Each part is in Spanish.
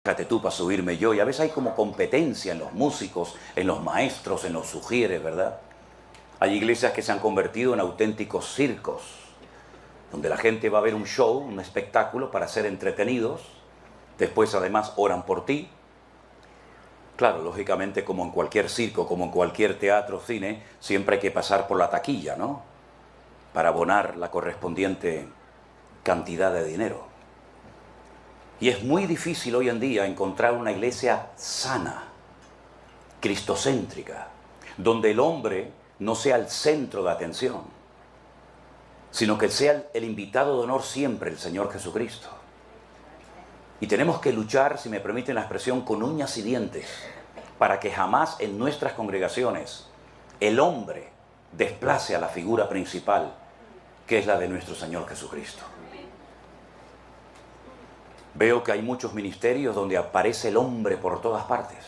Fíjate tú para subirme yo. Y a veces hay como competencia en los músicos, en los maestros, en los sugieres, ¿verdad? Hay iglesias que se han convertido en auténticos circos, donde la gente va a ver un show, un espectáculo para ser entretenidos. Después además oran por ti. Claro, lógicamente como en cualquier circo, como en cualquier teatro, cine, siempre hay que pasar por la taquilla, ¿no? Para abonar la correspondiente cantidad de dinero. Y es muy difícil hoy en día encontrar una iglesia sana, cristocéntrica, donde el hombre no sea el centro de atención, sino que sea el invitado de honor siempre, el Señor Jesucristo. Y tenemos que luchar, si me permiten la expresión, con uñas y dientes, para que jamás en nuestras congregaciones el hombre desplace a la figura principal, que es la de nuestro Señor Jesucristo. Veo que hay muchos ministerios donde aparece el hombre por todas partes.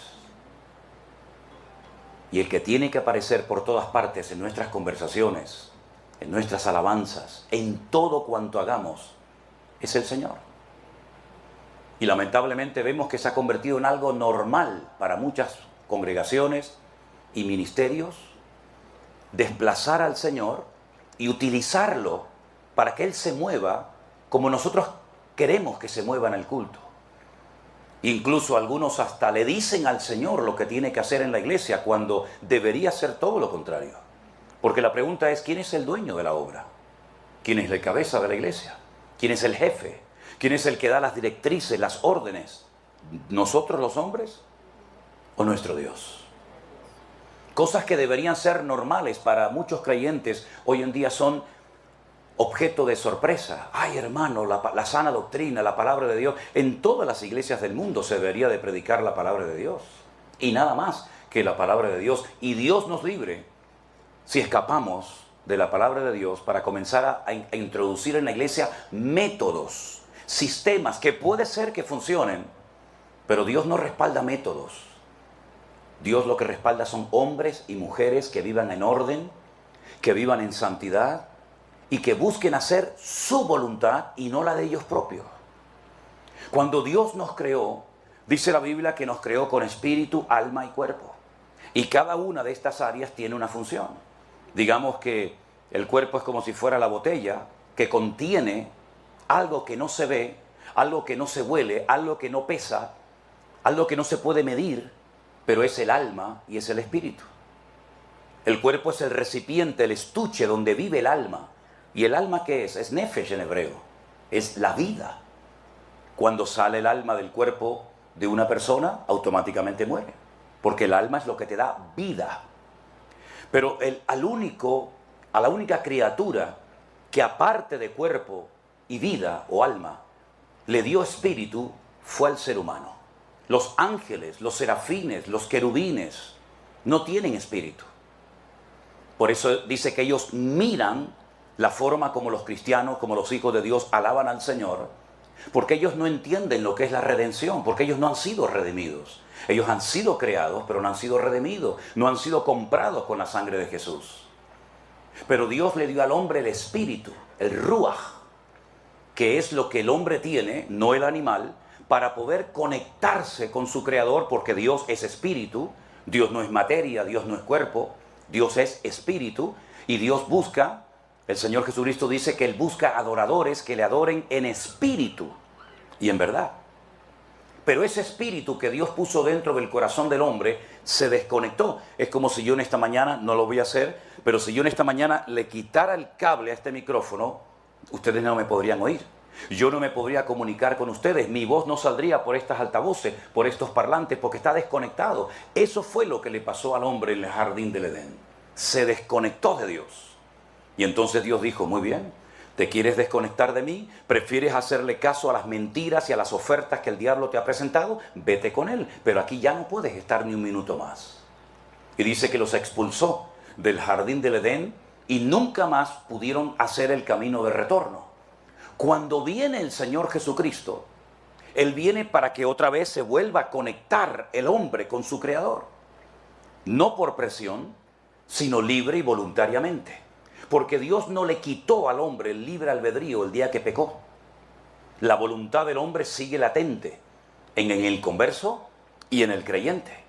Y el que tiene que aparecer por todas partes en nuestras conversaciones, en nuestras alabanzas, en todo cuanto hagamos, es el Señor. Y lamentablemente vemos que se ha convertido en algo normal para muchas congregaciones y ministerios, desplazar al Señor y utilizarlo para que Él se mueva como nosotros queremos que se mueva en el culto. Incluso algunos hasta le dicen al Señor lo que tiene que hacer en la iglesia, cuando debería ser todo lo contrario. Porque la pregunta es, ¿quién es el dueño de la obra? ¿Quién es la cabeza de la iglesia? ¿Quién es el jefe? ¿Quién es el que da las directrices, las órdenes? ¿Nosotros los hombres o nuestro Dios? Cosas que deberían ser normales para muchos creyentes hoy en día son objeto de sorpresa. Ay, hermano, la sana doctrina, la palabra de Dios. En todas las iglesias del mundo se debería de predicar la palabra de Dios. Y nada más que la palabra de Dios. Y Dios nos libre si escapamos de la palabra de Dios para comenzar a introducir en la iglesia métodos, sistemas que puede ser que funcionen, pero Dios no respalda métodos. Dios lo que respalda son hombres y mujeres que vivan en orden, que vivan en santidad, y que busquen hacer su voluntad y no la de ellos propios. Cuando Dios nos creó, dice la Biblia que nos creó con espíritu, alma y cuerpo. Y cada una de estas áreas tiene una función. Digamos que el cuerpo es como si fuera la botella que contiene algo que no se ve, algo que no se huele, algo que no pesa, algo que no se puede medir, pero es el alma y es el espíritu. El cuerpo es el recipiente, el estuche donde vive el alma. ¿Y el alma qué es? Es nefesh en hebreo. Es la vida. Cuando sale el alma del cuerpo de una persona, automáticamente muere. Porque el alma es lo que te da vida. Pero a la única criatura que aparte de cuerpo y vida o alma, le dio espíritu, fue al ser humano. Los ángeles, los serafines, los querubines, no tienen espíritu. Por eso dice que ellos miran la forma como los cristianos, como los hijos de Dios alaban al Señor, porque ellos no entienden lo que es la redención, porque ellos no han sido redimidos. Ellos han sido creados, pero no han sido redimidos, no han sido comprados con la sangre de Jesús. Pero Dios le dio al hombre el espíritu, el ruaj, que es lo que el hombre tiene, no el animal, para poder conectarse con su creador, porque Dios es espíritu, Dios no es materia, Dios no es cuerpo, Dios es espíritu, y Dios busca. El Señor Jesucristo dice que Él busca adoradores que le adoren en espíritu y en verdad. Pero ese espíritu que Dios puso dentro del corazón del hombre se desconectó. Es como si yo en esta mañana, no lo voy a hacer, pero si yo en esta mañana le quitara el cable a este micrófono, ustedes no me podrían oír. Yo no me podría comunicar con ustedes. Mi voz no saldría por estas altavoces, por estos parlantes, porque está desconectado. Eso fue lo que le pasó al hombre en el jardín del Edén. Se desconectó de Dios. Y entonces Dios dijo, muy bien, ¿te quieres desconectar de mí? ¿Prefieres hacerle caso a las mentiras y a las ofertas que el diablo te ha presentado? Vete con él, pero aquí ya no puedes estar ni un minuto más. Y dice que los expulsó del jardín del Edén y nunca más pudieron hacer el camino de retorno. Cuando viene el Señor Jesucristo, Él viene para que otra vez se vuelva a conectar el hombre con su Creador. No por presión, sino libre y voluntariamente. Porque Dios no le quitó al hombre el libre albedrío el día que pecó. La voluntad del hombre sigue latente en el converso y en el creyente.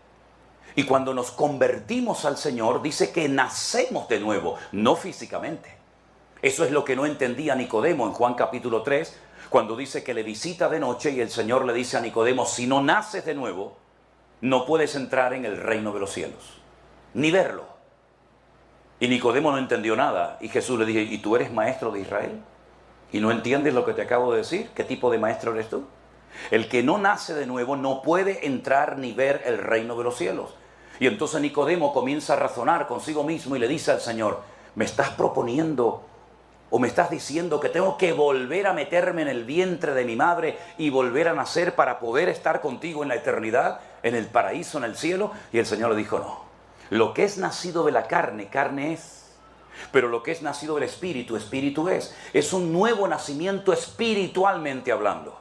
Y cuando nos convertimos al Señor, dice que nacemos de nuevo, no físicamente. Eso es lo que no entendía Nicodemo en Juan capítulo 3, cuando dice que le visita de noche y el Señor le dice a Nicodemo, si no naces de nuevo, no puedes entrar en el reino de los cielos, ni verlo. Y Nicodemo no entendió nada. Y Jesús le dijo, ¿y tú eres maestro de Israel? ¿Y no entiendes lo que te acabo de decir? ¿Qué tipo de maestro eres tú? El que no nace de nuevo no puede entrar ni ver el reino de los cielos. Y entonces Nicodemo comienza a razonar consigo mismo y le dice al Señor, ¿me estás proponiendo o me estás diciendo que tengo que volver a meterme en el vientre de mi madre y volver a nacer para poder estar contigo en la eternidad, en el paraíso, en el cielo? Y el Señor le dijo, no. Lo que es nacido de la carne, carne es. Pero lo que es nacido del Espíritu, Espíritu es. Es un nuevo nacimiento espiritualmente hablando.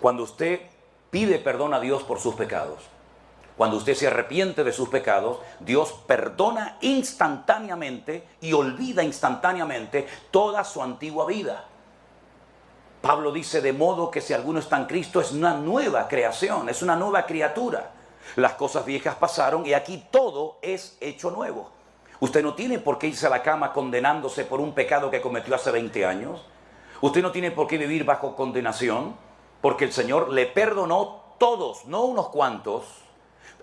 Cuando usted pide perdón a Dios por sus pecados, cuando usted se arrepiente de sus pecados, Dios perdona instantáneamente y olvida instantáneamente toda su antigua vida. Pablo dice, de modo que si alguno está en Cristo es una nueva creación, es una nueva criatura. Las cosas viejas pasaron y aquí todo es hecho nuevo. Usted no tiene por qué irse a la cama condenándose por un pecado que cometió hace 20 años. Usted no tiene por qué vivir bajo condenación, porque el Señor le perdonó todos, no unos cuantos.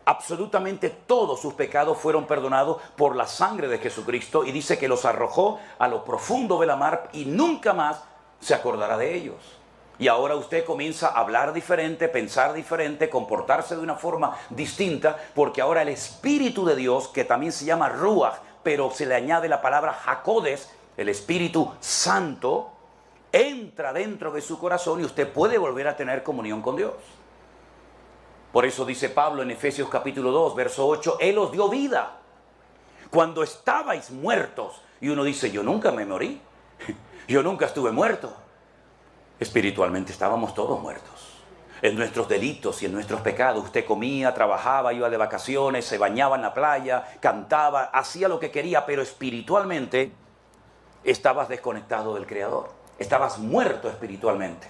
Absolutamente todos sus pecados fueron perdonados por la sangre de Jesucristo y dice que los arrojó a lo profundo de la mar y nunca más se acordará de ellos. Y ahora usted comienza a hablar diferente, pensar diferente, comportarse de una forma distinta, porque ahora el Espíritu de Dios, que también se llama Ruach, pero se le añade la palabra Hakodes, el Espíritu Santo, entra dentro de su corazón y usted puede volver a tener comunión con Dios. Por eso dice Pablo en Efesios capítulo 2, verso 8, Él os dio vida cuando estabais muertos. Y uno dice, yo nunca me morí, yo nunca estuve muerto. Espiritualmente estábamos todos muertos. En nuestros delitos y en nuestros pecados. Usted comía, trabajaba, iba de vacaciones, se bañaba en la playa, cantaba, hacía lo que quería, pero espiritualmente estabas desconectado del Creador. Estabas muerto espiritualmente.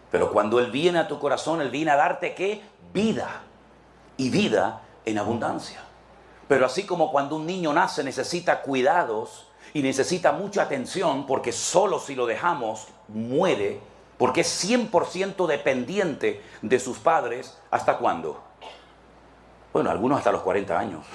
Pero cuando Él viene a tu corazón, Él viene a darte, ¿qué? Vida. Y vida en abundancia. Pero así como cuando un niño nace necesita cuidados y necesita mucha atención, porque solo si lo dejamos muere, porque es 100% dependiente de sus padres, ¿hasta cuándo? Bueno, algunos hasta los 40 años.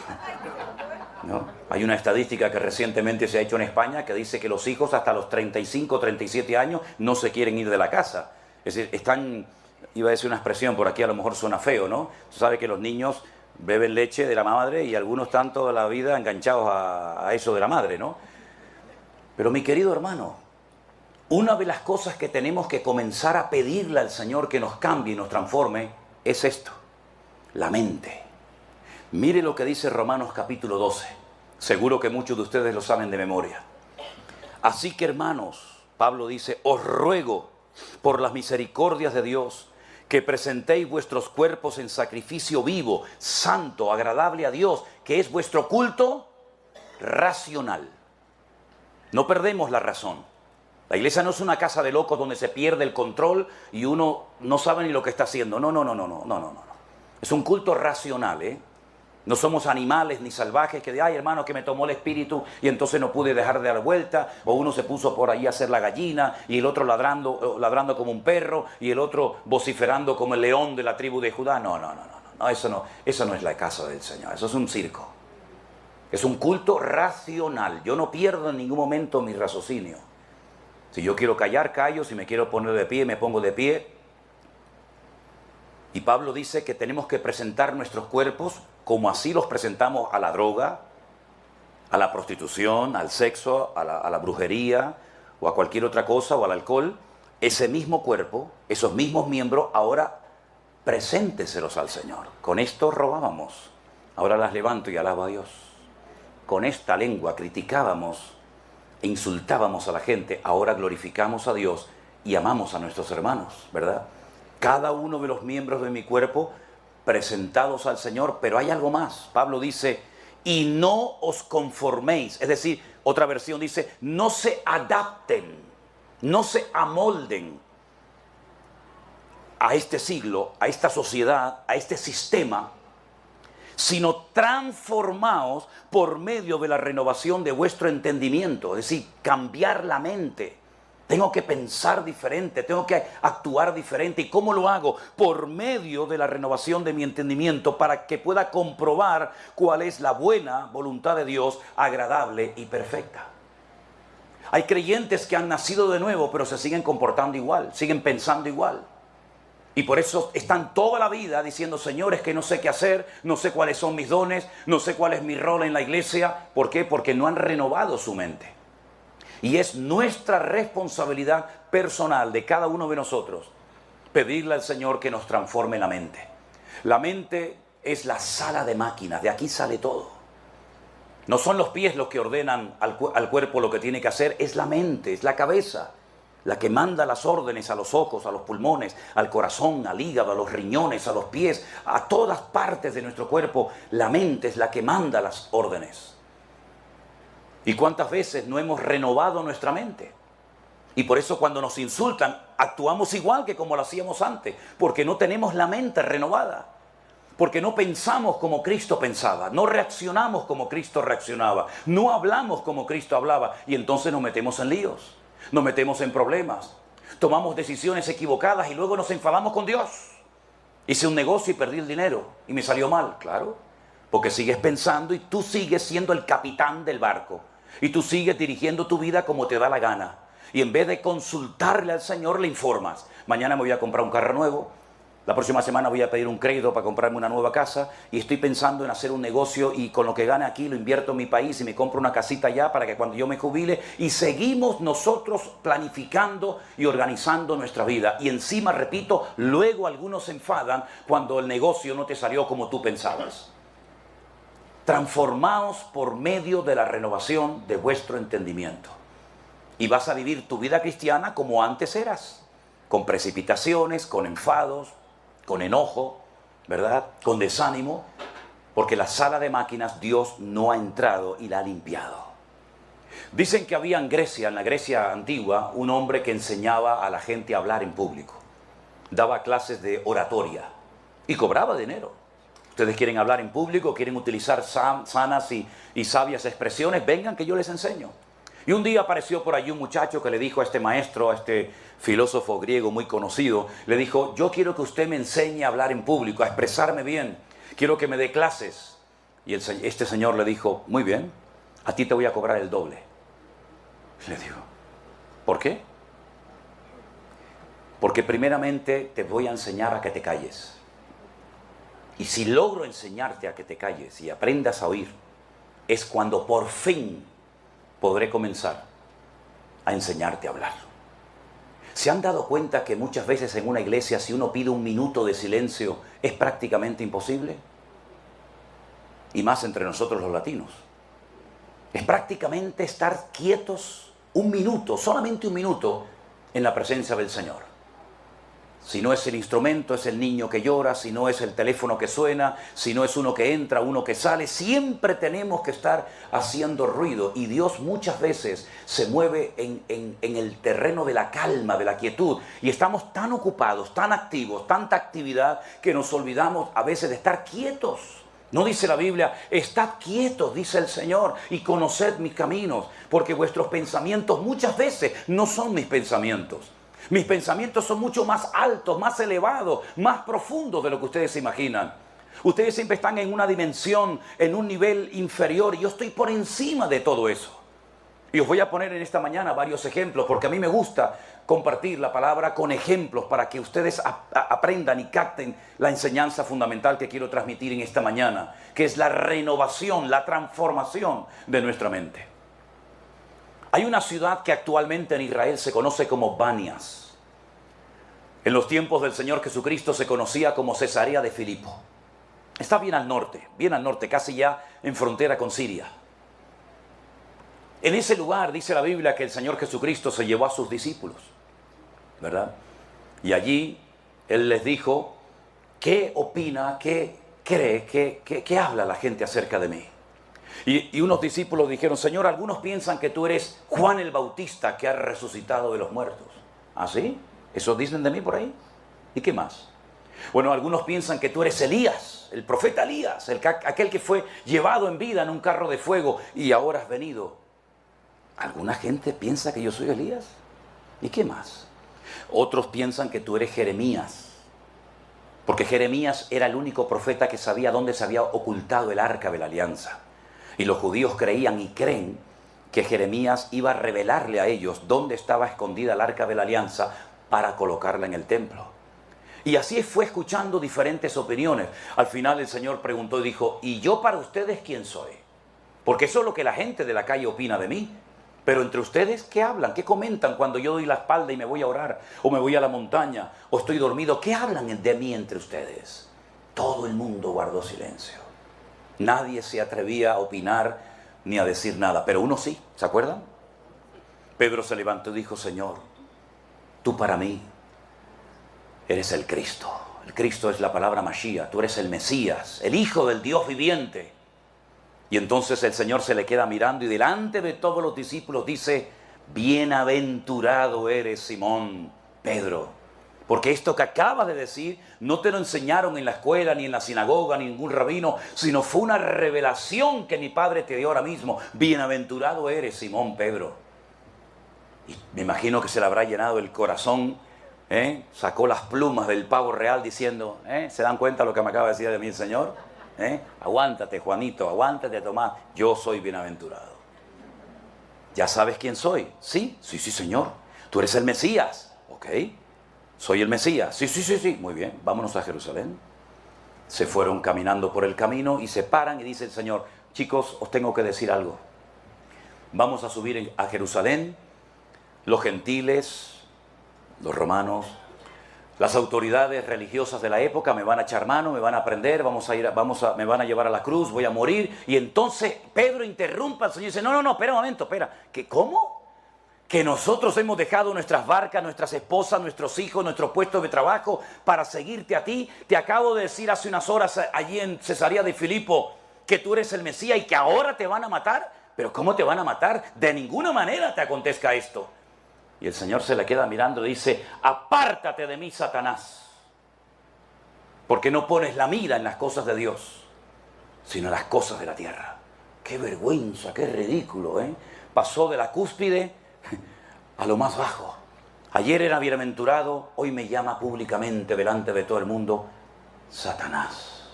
¿No? Hay una estadística que recientemente se ha hecho en España que dice que los hijos hasta los 35, 37 años no se quieren ir de la casa. Es decir, están, iba a decir una expresión, por aquí a lo mejor suena feo, ¿no? Tú sabes que los niños beben leche de la madre y algunos están toda la vida enganchados a eso de la madre, ¿no? Pero mi querido hermano, una de las cosas que tenemos que comenzar a pedirle al Señor que nos cambie y nos transforme es esto, la mente. Mire lo que dice Romanos capítulo 12. Seguro que muchos de ustedes lo saben de memoria. Así que hermanos, Pablo dice, os ruego por las misericordias de Dios que presentéis vuestros cuerpos en sacrificio vivo, santo, agradable a Dios, que es vuestro culto racional. No perdemos la razón. La iglesia no es una casa de locos donde se pierde el control y uno no sabe ni lo que está haciendo. No. Es un culto racional, ¿eh? No somos animales ni salvajes que de, ay hermano, que me tomó el espíritu y entonces no pude dejar de dar vuelta, o uno se puso por ahí a hacer la gallina y el otro ladrando como un perro y el otro vociferando como el león de la tribu de Judá. No, eso no es la casa del Señor, eso es un circo. Es un culto racional. Yo no pierdo en ningún momento mi raciocinio. Si yo quiero callar, callo, si me quiero poner de pie, me pongo de pie. Y Pablo dice que tenemos que presentar nuestros cuerpos como así los presentamos a la droga, a la prostitución, al sexo, a la brujería o a cualquier otra cosa o al alcohol. Ese mismo cuerpo, esos mismos miembros, ahora presénteselos al Señor. Con esto robábamos, ahora las levanto y alabo a Dios. Con esta lengua criticábamos e insultábamos a la gente, ahora glorificamos a Dios y amamos a nuestros hermanos, ¿verdad? Cada uno de los miembros de mi cuerpo presentados al Señor, pero hay algo más. Pablo dice, y no os conforméis, es decir, otra versión dice, no se adapten, no se amolden a este siglo, a esta sociedad, a este sistema, sino transformaos por medio de la renovación de vuestro entendimiento, es decir, cambiar la mente. Tengo que pensar diferente, tengo que actuar diferente. ¿Y cómo lo hago? Por medio de la renovación de mi entendimiento, para que pueda comprobar cuál es la buena voluntad de Dios, agradable y perfecta. Hay creyentes que han nacido de nuevo, pero se siguen comportando igual, siguen pensando igual. Y por eso están toda la vida diciendo: Señor, es que no sé qué hacer, no sé cuáles son mis dones, no sé cuál es mi rol en la iglesia. ¿Por qué? Porque no han renovado su mente. Y es nuestra responsabilidad personal de cada uno de nosotros pedirle al Señor que nos transforme la mente. La mente es la sala de máquinas, de aquí sale todo. No son los pies los que ordenan al cuerpo lo que tiene que hacer, es la mente, es la cabeza, la que manda las órdenes a los ojos, a los pulmones, al corazón, al hígado, a los riñones, a los pies, a todas partes de nuestro cuerpo. La mente es la que manda las órdenes. ¿Y cuántas veces no hemos renovado nuestra mente? Y por eso cuando nos insultan, actuamos igual que como lo hacíamos antes, porque no tenemos la mente renovada, porque no pensamos como Cristo pensaba, no reaccionamos como Cristo reaccionaba, no hablamos como Cristo hablaba, y entonces nos metemos en líos, nos metemos en problemas, tomamos decisiones equivocadas y luego nos enfadamos con Dios. Hice un negocio y perdí el dinero y me salió mal, claro, porque sigues pensando y tú sigues siendo el capitán del barco. Y tú sigues dirigiendo tu vida como te da la gana. Y en vez de consultarle al Señor, le informas: mañana me voy a comprar un carro nuevo, la próxima semana voy a pedir un crédito para comprarme una nueva casa, y estoy pensando en hacer un negocio y con lo que gane aquí lo invierto en mi país y me compro una casita allá para que cuando yo me jubile. Y seguimos nosotros planificando y organizando nuestra vida. Y encima, repito, luego algunos se enfadan cuando el negocio no te salió como tú pensabas. Transformaos por medio de la renovación de vuestro entendimiento. Y vas a vivir tu vida cristiana como antes eras, con precipitaciones, con enfados, con enojo, ¿verdad? Con desánimo, porque la sala de máquinas Dios no ha entrado y la ha limpiado. Dicen que había en Grecia, en la Grecia antigua, un hombre que enseñaba a la gente a hablar en público. Daba clases de oratoria y cobraba dinero. Ustedes quieren hablar en público, quieren utilizar sanas y sabias expresiones, vengan que yo les enseño. Y un día apareció por allí un muchacho que le dijo a este maestro, a este filósofo griego muy conocido, le dijo: yo quiero que usted me enseñe a hablar en público, a expresarme bien, quiero que me dé clases. Y este señor le dijo: muy bien, a ti te voy a cobrar el doble. Le digo: ¿por qué? Porque primeramente te voy a enseñar a que te calles. Y si logro enseñarte a que te calles y aprendas a oír, es cuando por fin podré comenzar a enseñarte a hablar. ¿Se han dado cuenta que muchas veces en una iglesia, si uno pide un minuto de silencio, es prácticamente imposible? Y más entre nosotros los latinos. Es prácticamente estar quietos un minuto, solamente un minuto, en la presencia del Señor. Si no es el instrumento, es el niño que llora, si no es el teléfono que suena, si no es uno que entra, uno que sale, siempre tenemos que estar haciendo ruido. Y Dios muchas veces se mueve en el terreno de la calma, de la quietud. Y estamos tan ocupados, tan activos, tanta actividad, que nos olvidamos a veces de estar quietos. ¿No dice la Biblia: estad quietos, dice el Señor, y conoced mis caminos? Porque vuestros pensamientos muchas veces no son mis pensamientos. Mis pensamientos son mucho más altos, más elevados, más profundos de lo que ustedes se imaginan. Ustedes siempre están en una dimensión, en un nivel inferior, y yo estoy por encima de todo eso. Y os voy a poner en esta mañana varios ejemplos, porque a mí me gusta compartir la palabra con ejemplos para que ustedes aprendan y capten la enseñanza fundamental que quiero transmitir en esta mañana, que es la renovación, la transformación de nuestra mente. Hay una ciudad que actualmente en Israel se conoce como Banias. En los tiempos del Señor Jesucristo se conocía como Cesarea de Filipo. Está bien al norte, casi ya en frontera con Siria. En ese lugar dice la Biblia que el Señor Jesucristo se llevó a sus discípulos, ¿verdad? Y allí Él les dijo: ¿qué opina, qué cree, qué habla la gente acerca de mí? Y unos discípulos dijeron: Señor, algunos piensan que tú eres Juan el Bautista, que ha resucitado de los muertos. ¿Ah, sí? ¿Eso dicen de mí por ahí? ¿Y qué más? Bueno, algunos piensan que tú eres Elías, el profeta Elías, aquel que fue llevado en vida en un carro de fuego y ahora has venido. ¿Alguna gente piensa que yo soy Elías? ¿Y qué más? Otros piensan que tú eres Jeremías, porque Jeremías era el único profeta que sabía dónde se había ocultado el arca de la alianza. Y los judíos creían y creen que Jeremías iba a revelarle a ellos dónde estaba escondida el arca de la alianza para colocarla en el templo. Y así fue escuchando diferentes opiniones. Al final el Señor preguntó y dijo, ¿y yo para ustedes quién soy? Porque eso es lo que la gente de la calle opina de mí. Pero entre ustedes, ¿qué hablan? ¿Qué comentan cuando yo doy la espalda y me voy a orar? ¿O me voy a la montaña? ¿O estoy dormido? ¿Qué hablan de mí entre ustedes? Todo el mundo guardó silencio. Nadie se atrevía a opinar ni a decir nada. Pero uno sí, ¿se acuerdan? Pedro se levantó y dijo, Señor, tú para mí eres el Cristo. El Cristo es la palabra Mashiach. Tú eres el Mesías, el Hijo del Dios viviente. Y entonces el Señor se le queda mirando y delante de todos los discípulos dice, bienaventurado eres Simón, Pedro, porque esto que acabas de decir no te lo enseñaron en la escuela, ni en la sinagoga, ni ningún rabino, sino fue una revelación que mi Padre te dio ahora mismo. Bienaventurado eres Simón, Pedro. Y me imagino que se le habrá llenado el corazón, sacó las plumas del pavo real diciendo, ¿se dan cuenta lo que me acaba de decir de mí el Señor? Aguántate, Juanito, aguántate, Tomás, yo soy bienaventurado. ¿Ya sabes quién soy? Sí, Señor. Tú eres el Mesías. Ok, soy el Mesías. Sí, muy bien, vámonos a Jerusalén. Se fueron caminando por el camino y se paran y dice el Señor, chicos, os tengo que decir algo. Vamos a subir a Jerusalén, los gentiles, los romanos, las autoridades religiosas de la época me van a echar mano, me van a prender, me van a llevar a la cruz, voy a morir. Y entonces Pedro interrumpe al Señor y dice, no, espera un momento, ¿que cómo? Que nosotros hemos dejado nuestras barcas, nuestras esposas, nuestros hijos, nuestros puestos de trabajo para seguirte a ti. Te acabo de decir hace unas horas allí en Cesarea de Filipo que tú eres el Mesías y que ahora te van a matar. ¿Pero cómo te van a matar? De ninguna manera te acontezca esto. Y el Señor se le queda mirando y dice, apártate de mí, Satanás, porque no pones la mira en las cosas de Dios, sino en las cosas de la tierra. ¡Qué vergüenza, qué ridículo! Pasó de la cúspide a lo más bajo. Ayer era bienaventurado, hoy me llama públicamente delante de todo el mundo, Satanás.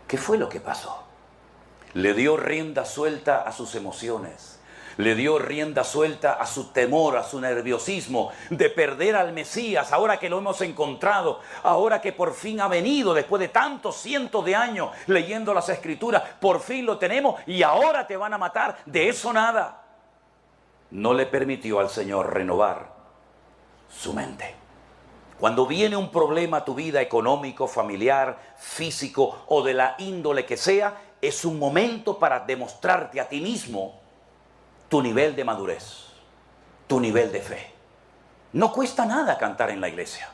¿Qué fue lo que pasó? Le dio rienda suelta a sus emociones. Le dio rienda suelta a su temor, a su nerviosismo de perder al Mesías, ahora que lo hemos encontrado, ahora que por fin ha venido, después de tantos cientos de años leyendo las Escrituras, por fin lo tenemos y ahora te van a matar. De eso nada. No le permitió al Señor renovar su mente. Cuando viene un problema a tu vida económico, familiar, físico o de la índole que sea, es un momento para demostrarte a ti mismo tu nivel de madurez, tu nivel de fe. No cuesta nada cantar en la iglesia.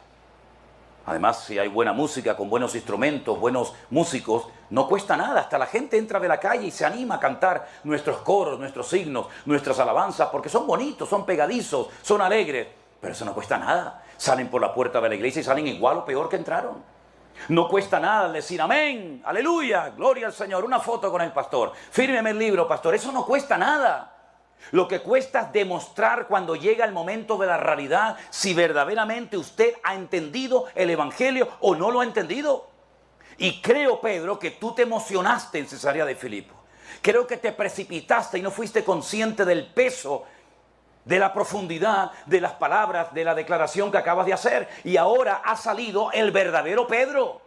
Además, si hay buena música, con buenos instrumentos, buenos músicos, no cuesta nada. Hasta la gente entra de la calle y se anima a cantar nuestros coros, nuestros signos, nuestras alabanzas, porque son bonitos, son pegadizos, son alegres. Pero eso no cuesta nada. Salen por la puerta de la iglesia y salen igual o peor que entraron. No cuesta nada decir amén, aleluya, gloria al Señor, una foto con el pastor, fírmeme el libro, pastor. Eso no cuesta nada. Lo que cuesta es demostrar cuando llega el momento de la realidad si verdaderamente usted ha entendido el Evangelio o no lo ha entendido. Y creo, Pedro, que tú te emocionaste en Cesarea de Filipo. Creo que te precipitaste y no fuiste consciente del peso, de la profundidad de las palabras, de la declaración que acabas de hacer. Y ahora ha salido el verdadero Pedro.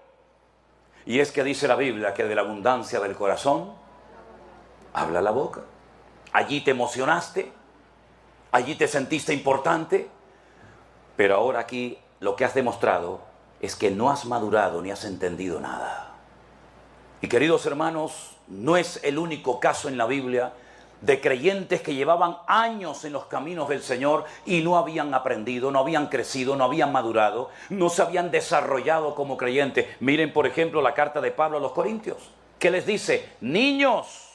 Y es que dice la Biblia que de la abundancia del corazón habla la boca. Allí te emocionaste, allí te sentiste importante, pero ahora aquí lo que has demostrado es que no has madurado ni has entendido nada. Y queridos hermanos, no es el único caso en la Biblia de creyentes que llevaban años en los caminos del Señor y no habían aprendido, no habían crecido, no habían madurado, no se habían desarrollado como creyentes. Miren, por ejemplo, la carta de Pablo a los Corintios, que les dice, niños,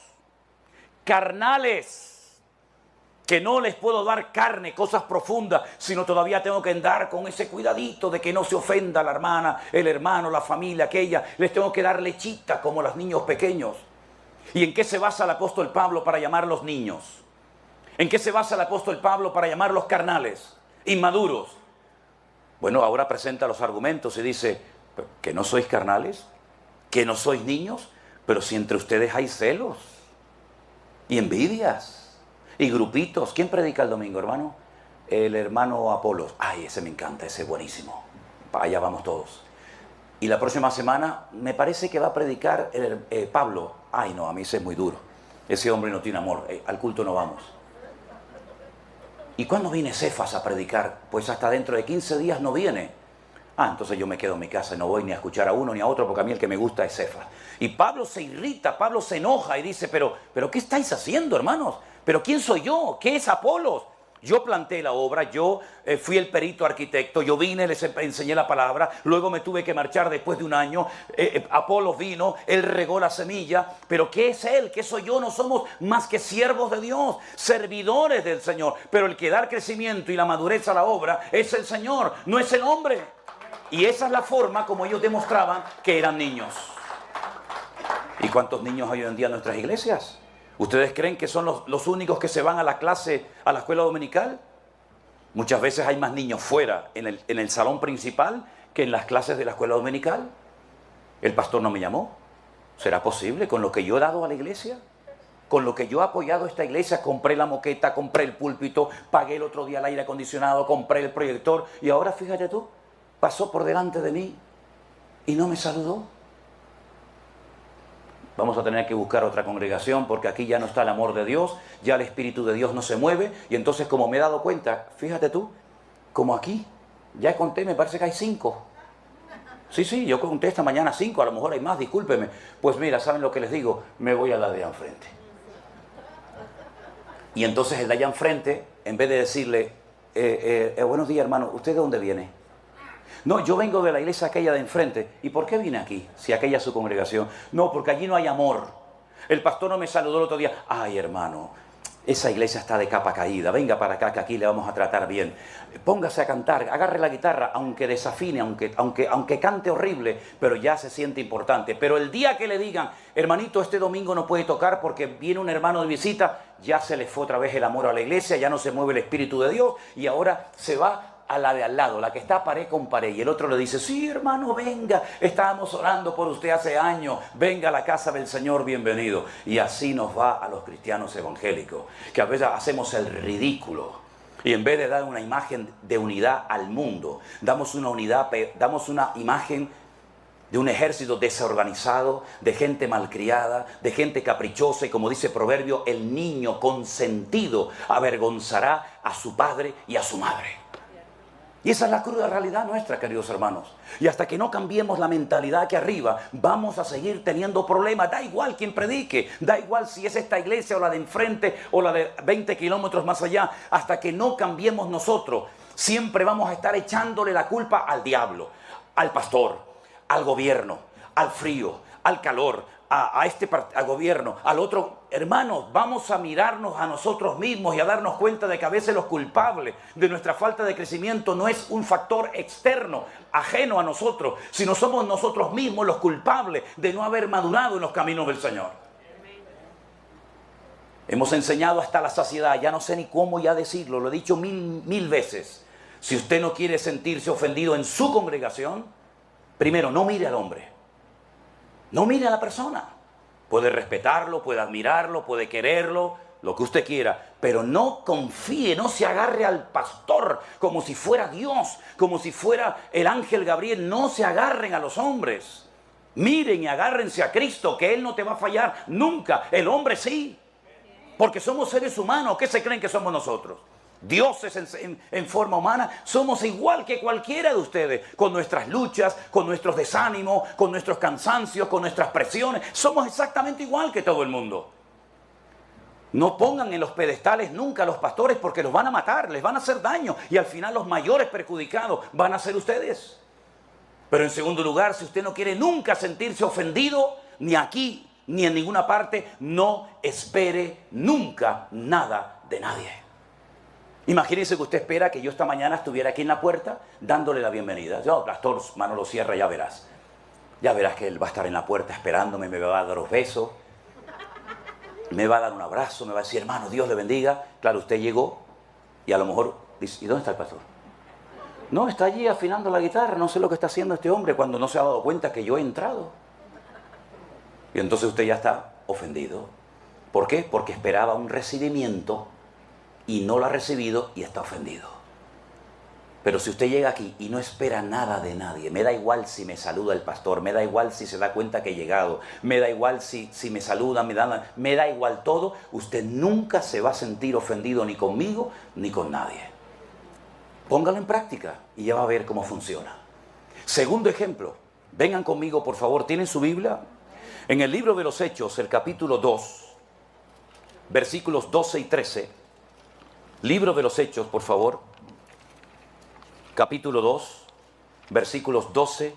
carnales, que no les puedo dar carne, cosas profundas, sino todavía tengo que andar con ese cuidadito de que no se ofenda la hermana, el hermano, la familia, aquella. Les tengo que dar lechita como a los niños pequeños. ¿Y en qué se basa el apóstol Pablo para llamarlos niños? ¿En qué se basa el apóstol Pablo para llamarlos carnales, inmaduros? Bueno, ahora presenta los argumentos y dice, ¿que no sois carnales? ¿Que no sois niños? Pero si entre ustedes hay celos y envidias y grupitos. ¿Quién predica el domingo, hermano? El hermano Apolos. Ay, ese me encanta, ese es buenísimo. Para allá vamos todos. Y la próxima semana me parece que va a predicar Pablo. Ay, no, a mí ese es muy duro. Ese hombre no tiene amor. Al culto no vamos. ¿Y cuándo viene Cefas a predicar? Pues hasta dentro de 15 días no viene. Ah, entonces yo me quedo en mi casa y no voy ni a escuchar a uno ni a otro, porque a mí el que me gusta es Cefas. Y Pablo se irrita, Pablo se enoja y dice, pero ¿qué estáis haciendo, hermanos? ¿Pero quién soy yo? ¿Qué es Apolos? Yo planté la obra, yo fui el perito arquitecto, yo vine, les enseñé la palabra, luego me tuve que marchar después de un año, Apolos vino, él regó la semilla, pero ¿qué es él? ¿Qué soy yo? No somos más que siervos de Dios, servidores del Señor, pero el que da el crecimiento y la madurez a la obra es el Señor, no es el hombre. Y esa es la forma como ellos demostraban que eran niños. ¿Y cuántos niños hay hoy en día en nuestras iglesias? ¿Ustedes creen que son los únicos que se van a la clase, a la escuela dominical? Muchas veces hay más niños fuera, en el salón principal, que en las clases de la escuela dominical. El pastor no me llamó. ¿Será posible con lo que yo he dado a la iglesia? Con lo que yo he apoyado a esta iglesia, compré la moqueta, compré el púlpito, pagué el otro día el aire acondicionado, compré el proyector. Y ahora, fíjate tú, pasó por delante de mí y no me saludó. Vamos a tener que buscar otra congregación porque aquí ya no está el amor de Dios, ya el Espíritu de Dios no se mueve. Y entonces, como me he dado cuenta, fíjate tú, como aquí, ya conté, me parece que hay 5. Sí, yo conté esta mañana 5, a lo mejor hay más, discúlpeme. Pues mira, ¿saben lo que les digo? Me voy a la de allá enfrente. Y entonces el de allá enfrente, en vez de decirle, buenos días hermano, ¿usted de dónde viene? No, yo vengo de la iglesia aquella de enfrente. ¿Y por qué vine aquí? Si aquella es su congregación. No, porque allí no hay amor. El pastor no me saludó el otro día. Ay, hermano, esa iglesia está de capa caída. Venga para acá que aquí le vamos a tratar bien. Póngase a cantar, agarre la guitarra, aunque desafine, aunque cante horrible, pero ya se siente importante. Pero el día que le digan, hermanito, este domingo no puede tocar porque viene un hermano de visita, ya se le fue otra vez el amor a la iglesia, ya no se mueve el Espíritu de Dios y ahora se va a la de al lado, la que está pared con pared, y el otro le dice, sí hermano, venga, estábamos orando por usted hace años, venga a la casa del Señor, bienvenido. Y así nos va a los cristianos evangélicos, que a veces hacemos el ridículo, y en vez de dar una imagen de unidad al mundo, damos una imagen de un ejército desorganizado, de gente malcriada, de gente caprichosa, y como dice Proverbio, el niño consentido avergonzará a su padre y a su madre. Y esa es la cruda realidad nuestra, queridos hermanos. Y hasta que no cambiemos la mentalidad aquí arriba, vamos a seguir teniendo problemas. Da igual quien predique, da igual si es esta iglesia o la de enfrente o la de 20 kilómetros más allá. Hasta que no cambiemos nosotros, siempre vamos a estar echándole la culpa al diablo, al pastor, al gobierno, al frío, al calor, al gobierno, al otro. Hermanos, vamos a mirarnos a nosotros mismos y a darnos cuenta de que a veces los culpables de nuestra falta de crecimiento no es un factor externo, ajeno a nosotros, sino somos nosotros mismos los culpables de no haber madurado en los caminos del Señor. Hemos enseñado hasta la saciedad, ya no sé ni cómo ya decirlo, lo he dicho mil veces. Si usted no quiere sentirse ofendido en su congregación, primero no mire al hombre. No mire a la persona. Puede respetarlo, puede admirarlo, puede quererlo, lo que usted quiera, pero no confíe, no se agarre al pastor como si fuera Dios, como si fuera el ángel Gabriel. No se agarren a los hombres. Miren y agárrense a Cristo, que Él no te va a fallar nunca. El hombre sí, porque somos seres humanos. ¿Qué se creen que somos nosotros? Dioses en forma humana. Somos igual que cualquiera de ustedes, con nuestras luchas, con nuestros desánimos, con nuestros cansancios, con nuestras presiones. Somos exactamente igual que todo el mundo. No pongan en los pedestales nunca a los pastores, porque los van a matar, les van a hacer daño, y al final los mayores perjudicados van a ser ustedes. Pero en segundo lugar, si usted no quiere nunca sentirse ofendido, ni aquí ni en ninguna parte, no espere nunca nada de nadie. Imagínese que usted espera que yo esta mañana estuviera aquí en la puerta dándole la bienvenida. Yo, pastor, Manolo Sierra, ya verás. Ya verás que él va a estar en la puerta esperándome, me va a dar los besos, me va a dar un abrazo, me va a decir, hermano, Dios le bendiga. Claro, usted llegó y a lo mejor dice, ¿y dónde está el pastor? No, está allí afinando la guitarra, no sé lo que está haciendo este hombre cuando no se ha dado cuenta que yo he entrado. Y entonces usted ya está ofendido. ¿Por qué? Porque esperaba un recibimiento y no lo ha recibido y está ofendido. Pero si usted llega aquí y no espera nada de nadie, me da igual si me saluda el pastor, me da igual si se da cuenta que he llegado, me da igual si me saluda, me da igual todo, usted nunca se va a sentir ofendido ni conmigo ni con nadie. Póngalo en práctica y ya va a ver cómo funciona. Segundo ejemplo, vengan conmigo por favor, ¿tienen su Biblia? En el libro de los Hechos, el capítulo 2, versículos 12 y 13, libro de los Hechos, por favor, capítulo 2, versículos 12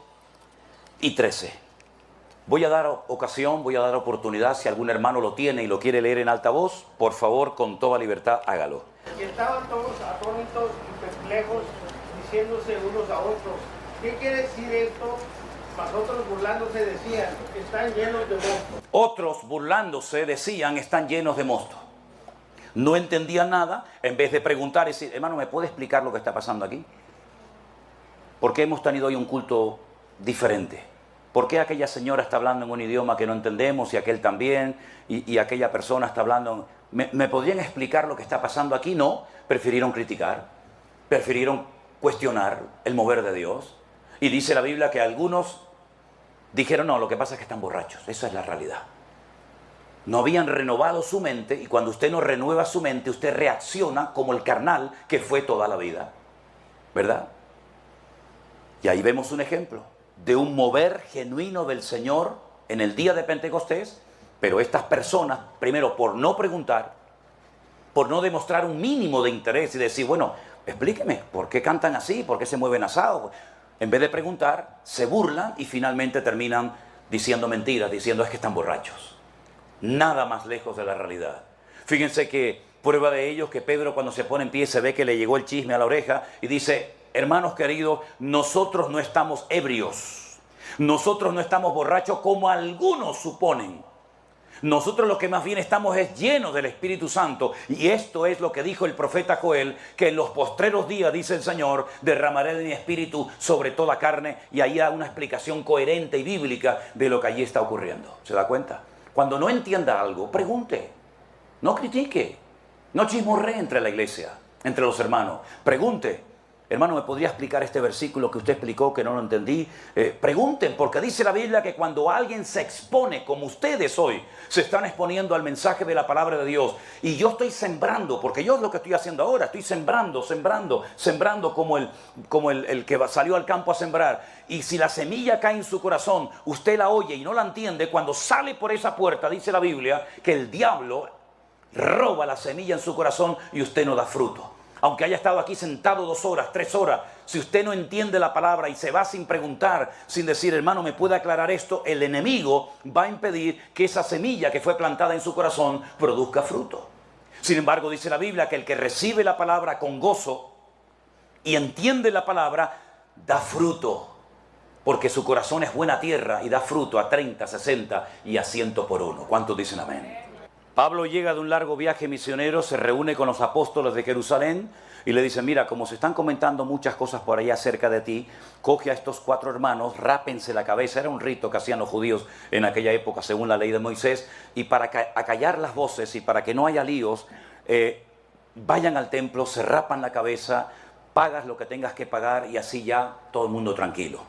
y 13. Voy a dar ocasión, voy a dar oportunidad, si algún hermano lo tiene y lo quiere leer en alta voz, por favor, con toda libertad, hágalo. Y estaban todos atónitos y perplejos, diciéndose unos a otros, ¿qué quiere decir esto? Mas otros burlándose decían, están llenos de mosto. Otros burlándose decían, están llenos de mosto. No entendían nada, en vez de preguntar y decir, hermano, ¿me puede explicar lo que está pasando aquí? ¿Por qué hemos tenido hoy un culto diferente? ¿Por qué aquella señora está hablando en un idioma que no entendemos y aquel también? Y aquella persona está hablando... ¿Me podrían explicar lo que está pasando aquí? No, prefirieron criticar, prefirieron cuestionar el mover de Dios. Y dice la Biblia que algunos dijeron, no, lo que pasa es que están borrachos. Esa es la realidad. No habían renovado su mente y cuando usted no renueva su mente, usted reacciona como el carnal que fue toda la vida. ¿Verdad? Y ahí vemos un ejemplo de un mover genuino del Señor en el día de Pentecostés, pero estas personas, primero por no preguntar, por no demostrar un mínimo de interés y decir, bueno, explíqueme, ¿por qué cantan así? ¿Por qué se mueven asados? En vez de preguntar, se burlan y finalmente terminan diciendo mentiras, diciendo es que están borrachos. Nada más lejos de la realidad. Fíjense que prueba de ello que Pedro cuando se pone en pie se ve que le llegó el chisme a la oreja y dice, hermanos queridos, nosotros no estamos ebrios, nosotros no estamos borrachos como algunos suponen. Nosotros lo que más bien estamos es llenos del Espíritu Santo. Y esto es lo que dijo el profeta Joel, que en los postreros días, dice el Señor, derramaré de mi Espíritu sobre toda carne. Y ahí hay una explicación coherente y bíblica de lo que allí está ocurriendo. ¿Se da cuenta? Cuando no entienda algo, pregunte. No critique. No chismorree entre la iglesia, entre los hermanos. Pregunte. Hermano, ¿me podría explicar este versículo que usted explicó que no lo entendí? Pregunten, porque dice la Biblia que cuando alguien se expone, como ustedes hoy, se están exponiendo al mensaje de la palabra de Dios. Y yo estoy sembrando, porque yo es lo que estoy haciendo ahora, estoy sembrando como el que salió al campo a sembrar. Y si la semilla cae en su corazón, usted la oye y no la entiende, cuando sale por esa puerta, dice la Biblia, que el diablo roba la semilla en su corazón y usted no da fruto. Aunque haya estado aquí sentado 2 horas, 3 horas, si usted no entiende la palabra y se va sin preguntar, sin decir, hermano, ¿me puede aclarar esto? El enemigo va a impedir que esa semilla que fue plantada en su corazón produzca fruto. Sin embargo, dice la Biblia que el que recibe la palabra con gozo y entiende la palabra, da fruto. Porque su corazón es buena tierra y da fruto a 30, 60 y a 100 por uno. ¿Cuántos dicen amén? Pablo llega de un largo viaje misionero, se reúne con los apóstoles de Jerusalén y le dice, mira, como se están comentando muchas cosas por allá cerca de ti, coge a estos 4 hermanos, rápense la cabeza, era un rito que hacían los judíos en aquella época según la ley de Moisés, y para acallar las voces y para que no haya líos, vayan al templo, se rapan la cabeza, pagas lo que tengas que pagar y así ya todo el mundo tranquilo.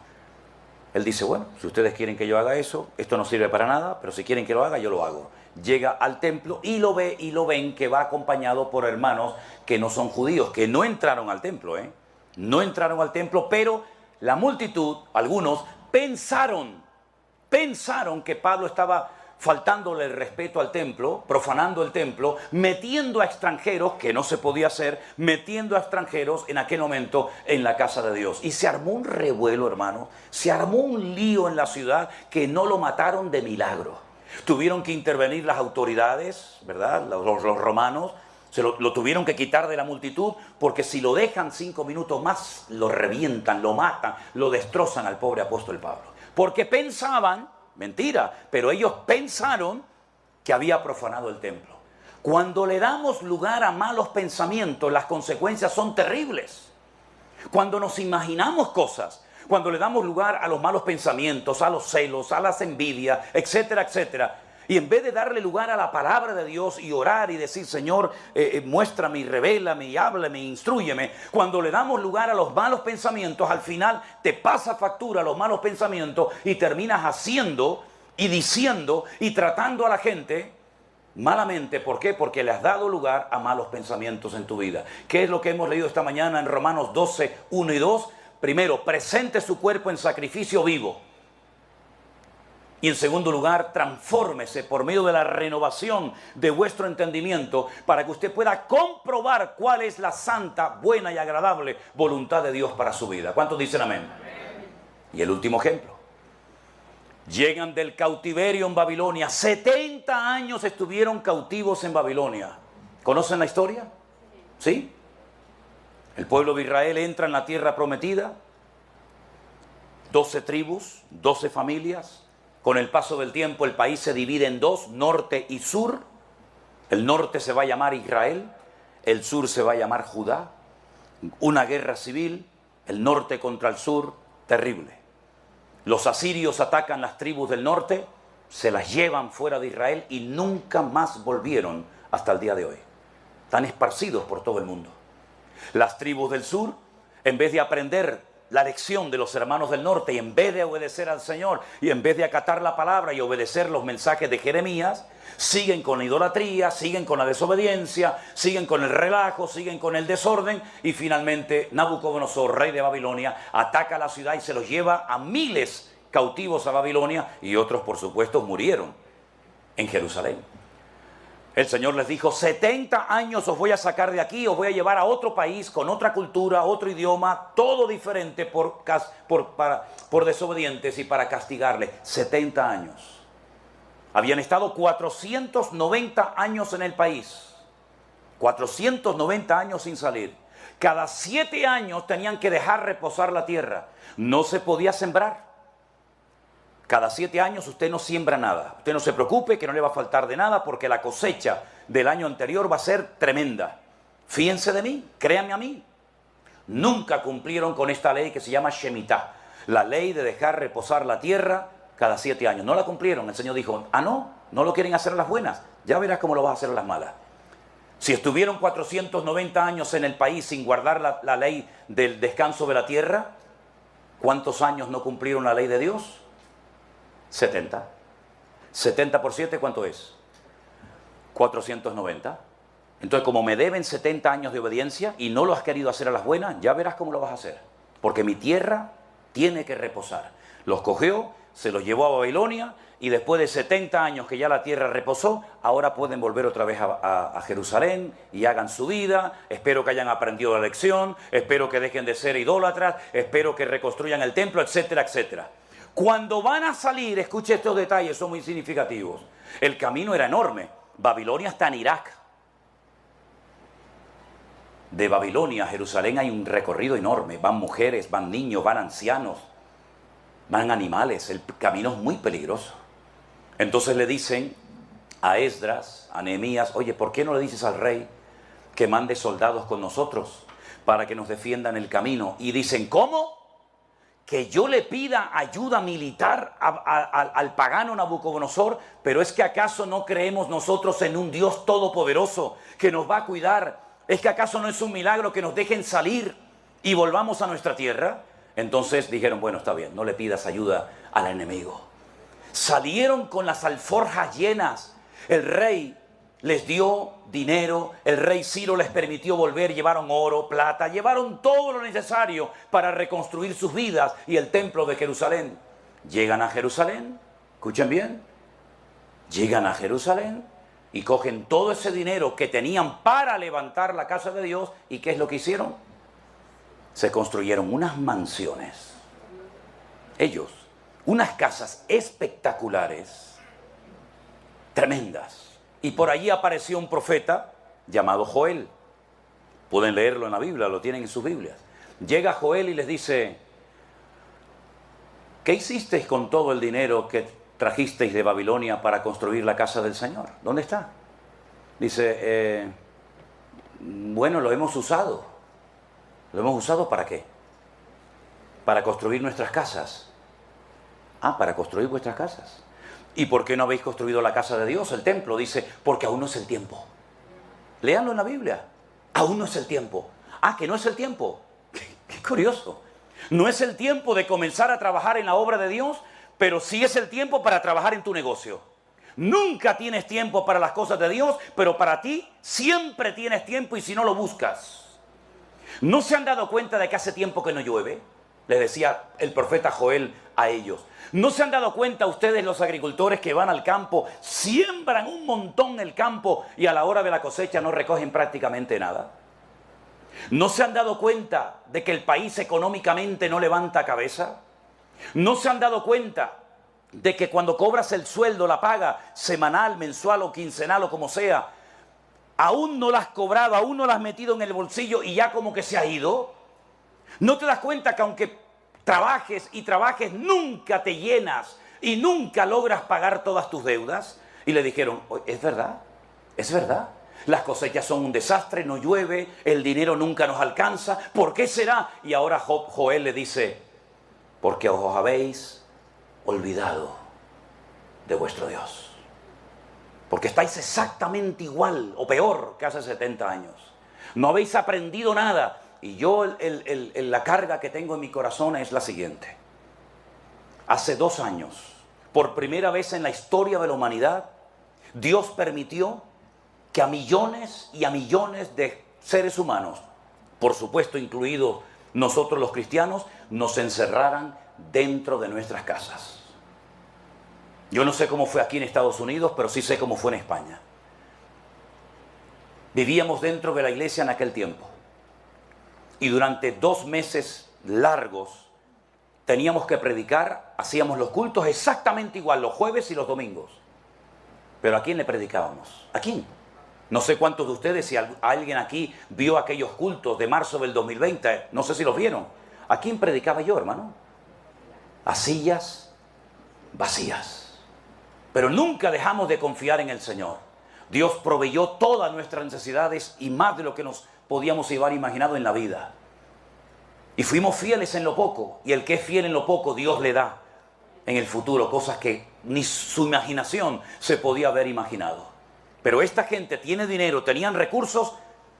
Él dice, bueno, si ustedes quieren que yo haga eso, esto no sirve para nada, pero si quieren que lo haga, yo lo hago. Llega al templo y lo ve y lo ven que va acompañado por hermanos que no son judíos, que no entraron al templo, no entraron al templo, pero la multitud, algunos, pensaron que Pablo estaba faltándole el respeto al templo, profanando el templo, metiendo a extranjeros, que no se podía hacer, metiendo a extranjeros en aquel momento en la casa de Dios. Y se armó un revuelo, hermano, se armó un lío en la ciudad que no lo mataron de milagro. Tuvieron que intervenir las autoridades, ¿verdad? Los romanos, Lo tuvieron que quitar de la multitud porque si lo dejan 5 minutos más, lo revientan, lo matan, lo destrozan al pobre apóstol Pablo. Porque pensaban, mentira, pero ellos pensaron que había profanado el templo. Cuando le damos lugar a malos pensamientos, las consecuencias son terribles. Cuando nos imaginamos cosas, cuando le damos lugar a los malos pensamientos, a los celos, a las envidias, etcétera, etcétera, y en vez de darle lugar a la palabra de Dios y orar y decir, Señor, muéstrame y revélame y háblame y instrúyeme, cuando le damos lugar a los malos pensamientos, al final te pasa factura los malos pensamientos y terminas haciendo y diciendo y tratando a la gente malamente. ¿Por qué? Porque le has dado lugar a malos pensamientos en tu vida. ¿Qué es lo que hemos leído esta mañana en Romanos 12, 1 y 2? Primero, presente su cuerpo en sacrificio vivo. Y en segundo lugar, transfórmese por medio de la renovación de vuestro entendimiento para que usted pueda comprobar cuál es la santa, buena y agradable voluntad de Dios para su vida. ¿Cuántos dicen amén? Amén. Y el último ejemplo. Llegan del cautiverio en Babilonia. 70 años estuvieron cautivos en Babilonia. ¿Conocen la historia? ¿Sí? El pueblo de Israel entra en la tierra prometida. 12 tribus, 12 familias. Con el paso del tiempo el país se divide en dos, norte y sur. El norte se va a llamar Israel, el sur se va a llamar Judá. Una guerra civil, el norte contra el sur, terrible. Los asirios atacan las tribus del norte, se las llevan fuera de Israel y nunca más volvieron hasta el día de hoy. Están esparcidos por todo el mundo. Las tribus del sur, en vez de aprender la lección de los hermanos del norte y en vez de obedecer al Señor y en vez de acatar la palabra y obedecer los mensajes de Jeremías, siguen con la idolatría, siguen con la desobediencia, siguen con el relajo, siguen con el desorden y finalmente Nabucodonosor, rey de Babilonia, ataca la ciudad y se los lleva a miles cautivos a Babilonia y otros por supuesto murieron en Jerusalén. El Señor les dijo, 70 años os voy a sacar de aquí, os voy a llevar a otro país, con otra cultura, otro idioma, todo diferente por desobedientes y para castigarles. 70 años. Habían estado 490 años en el país. 490 años sin salir. Cada 7 años tenían que dejar reposar la tierra. No se podía sembrar. Cada 7 años usted no siembra nada. Usted no se preocupe que no le va a faltar de nada porque la cosecha del año anterior va a ser tremenda. Fíjense de mí, créanme a mí. Nunca cumplieron con esta ley que se llama Shemitah. La ley de dejar reposar la tierra cada 7 años. No la cumplieron. El Señor dijo, no lo quieren hacer a las buenas. Ya verás cómo lo vas a hacer a las malas. Si estuvieron 490 años en el país sin guardar la ley del descanso de la tierra, ¿cuántos años no cumplieron la ley de Dios? 70. 70 por 7, ¿cuánto es? 490. Entonces, como me deben 70 años de obediencia y no lo has querido hacer a las buenas, ya verás cómo lo vas a hacer. Porque mi tierra tiene que reposar. Los cogió, se los llevó a Babilonia y después de 70 años que ya la tierra reposó, ahora pueden volver otra vez a Jerusalén y hagan su vida. Espero que hayan aprendido la lección, espero que dejen de ser idólatras, espero que reconstruyan el templo, etcétera, etcétera. Cuando van a salir, escuche estos detalles, son muy significativos. El camino era enorme. Babilonia está en Irak. De Babilonia a Jerusalén hay un recorrido enorme. Van mujeres, van niños, van ancianos, van animales. El camino es muy peligroso. Entonces le dicen a Esdras, a Nehemías, oye, ¿por qué no le dices al rey que mande soldados con nosotros para que nos defiendan el camino? Y dicen, ¿cómo? Que yo le pida ayuda militar al pagano Nabucodonosor, pero es que acaso no creemos nosotros en un Dios todopoderoso que nos va a cuidar. ¿Es que acaso no es un milagro que nos dejen salir y volvamos a nuestra tierra? Entonces dijeron, bueno, está bien, no le pidas ayuda al enemigo. Salieron con las alforjas llenas. El rey les dio dinero, el rey Ciro les permitió volver, llevaron oro, plata, llevaron todo lo necesario para reconstruir sus vidas y el templo de Jerusalén. Llegan a Jerusalén, escuchen bien, llegan a Jerusalén y cogen todo ese dinero que tenían para levantar la casa de Dios y ¿qué es lo que hicieron? Se construyeron unas mansiones, ellos, unas casas espectaculares, tremendas. Y por allí apareció un profeta llamado Joel. Pueden leerlo en la Biblia, lo tienen en sus Biblias. Llega Joel y les dice: ¿qué hicisteis con todo el dinero que trajisteis de Babilonia para construir la casa del Señor? ¿Dónde está? Dice, bueno, lo hemos usado. ¿Lo hemos usado para qué? Para construir nuestras casas. Ah, para construir vuestras casas. ¿Y por qué no habéis construido la casa de Dios, el templo? Dice, porque aún no es el tiempo. Léanlo en la Biblia. Aún no es el tiempo. Ah, que no es el tiempo. Qué curioso. No es el tiempo de comenzar a trabajar en la obra de Dios, pero sí es el tiempo para trabajar en tu negocio. Nunca tienes tiempo para las cosas de Dios, pero para ti siempre tienes tiempo, y si no lo buscas. ¿No se han dado cuenta de que hace tiempo que no llueve? Les decía el profeta Joel a ellos. ¿No se han dado cuenta ustedes, los agricultores, que van al campo, siembran un montón el campo y a la hora de la cosecha no recogen prácticamente nada? ¿No se han dado cuenta de que el país económicamente no levanta cabeza? ¿No se han dado cuenta de que cuando cobras el sueldo, la paga semanal, mensual o quincenal o como sea, aún no la has cobrado, aún no la has metido en el bolsillo y ya como que se ha ido? ¿No te das cuenta que aunque trabajes y trabajes, nunca te llenas y nunca logras pagar todas tus deudas? Y le dijeron, es verdad, es verdad. Las cosechas son un desastre, no llueve, el dinero nunca nos alcanza. ¿Por qué será? Y ahora Joel le dice, porque os habéis olvidado de vuestro Dios. Porque estáis exactamente igual o peor que hace 70 años. No habéis aprendido nada. Y yo la carga que tengo en mi corazón es la siguiente. Hace 2 años, por primera vez en la historia de la humanidad, Dios permitió que a millones y a millones de seres humanos, por supuesto incluidos nosotros los cristianos, nos encerraran dentro de nuestras casas. Yo no sé cómo fue aquí en Estados Unidos, pero sí sé cómo fue en España. Vivíamos dentro de la iglesia en aquel tiempo. Y durante 2 meses largos teníamos que predicar, hacíamos los cultos exactamente igual, los jueves y los domingos. Pero ¿a quién le predicábamos? ¿A quién? No sé cuántos de ustedes, si alguien aquí vio aquellos cultos de marzo del 2020, no sé si los vieron. ¿A quién predicaba yo, hermano? A sillas vacías. Pero nunca dejamos de confiar en el Señor. Dios proveyó todas nuestras necesidades y más de lo que nos podíamos haber imaginado en la vida. Y fuimos fieles en lo poco, y el que es fiel en lo poco, Dios le da en el futuro cosas que ni su imaginación se podía haber imaginado. Pero esta gente tiene dinero, tenían recursos,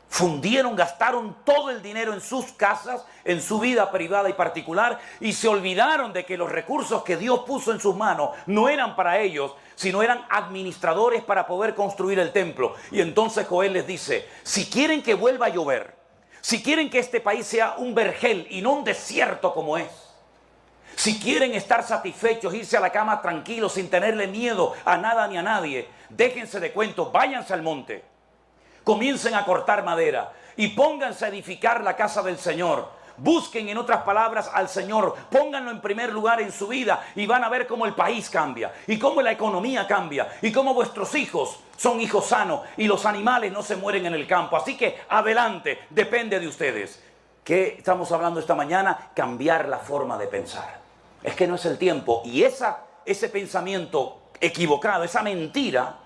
fundieron, gastaron todo el dinero en sus casas, en su vida privada y particular, y se olvidaron de que los recursos que Dios puso en sus manos no eran para ellos, sino eran administradores para poder construir el templo. Y entonces Joel les dice, si quieren que vuelva a llover, si quieren que este país sea un vergel y no un desierto como es, si quieren estar satisfechos, irse a la cama tranquilos, sin tenerle miedo a nada ni a nadie, déjense de cuentos, váyanse al monte, comiencen a cortar madera y pónganse a edificar la casa del Señor. Busquen, en otras palabras, al Señor, pónganlo en primer lugar en su vida y van a ver cómo el país cambia y cómo la economía cambia y cómo vuestros hijos son hijos sanos y los animales no se mueren en el campo. Así que adelante, depende de ustedes. ¿Qué estamos hablando esta mañana? Cambiar la forma de pensar. Es que no es el tiempo. Y ese pensamiento equivocado, esa mentira,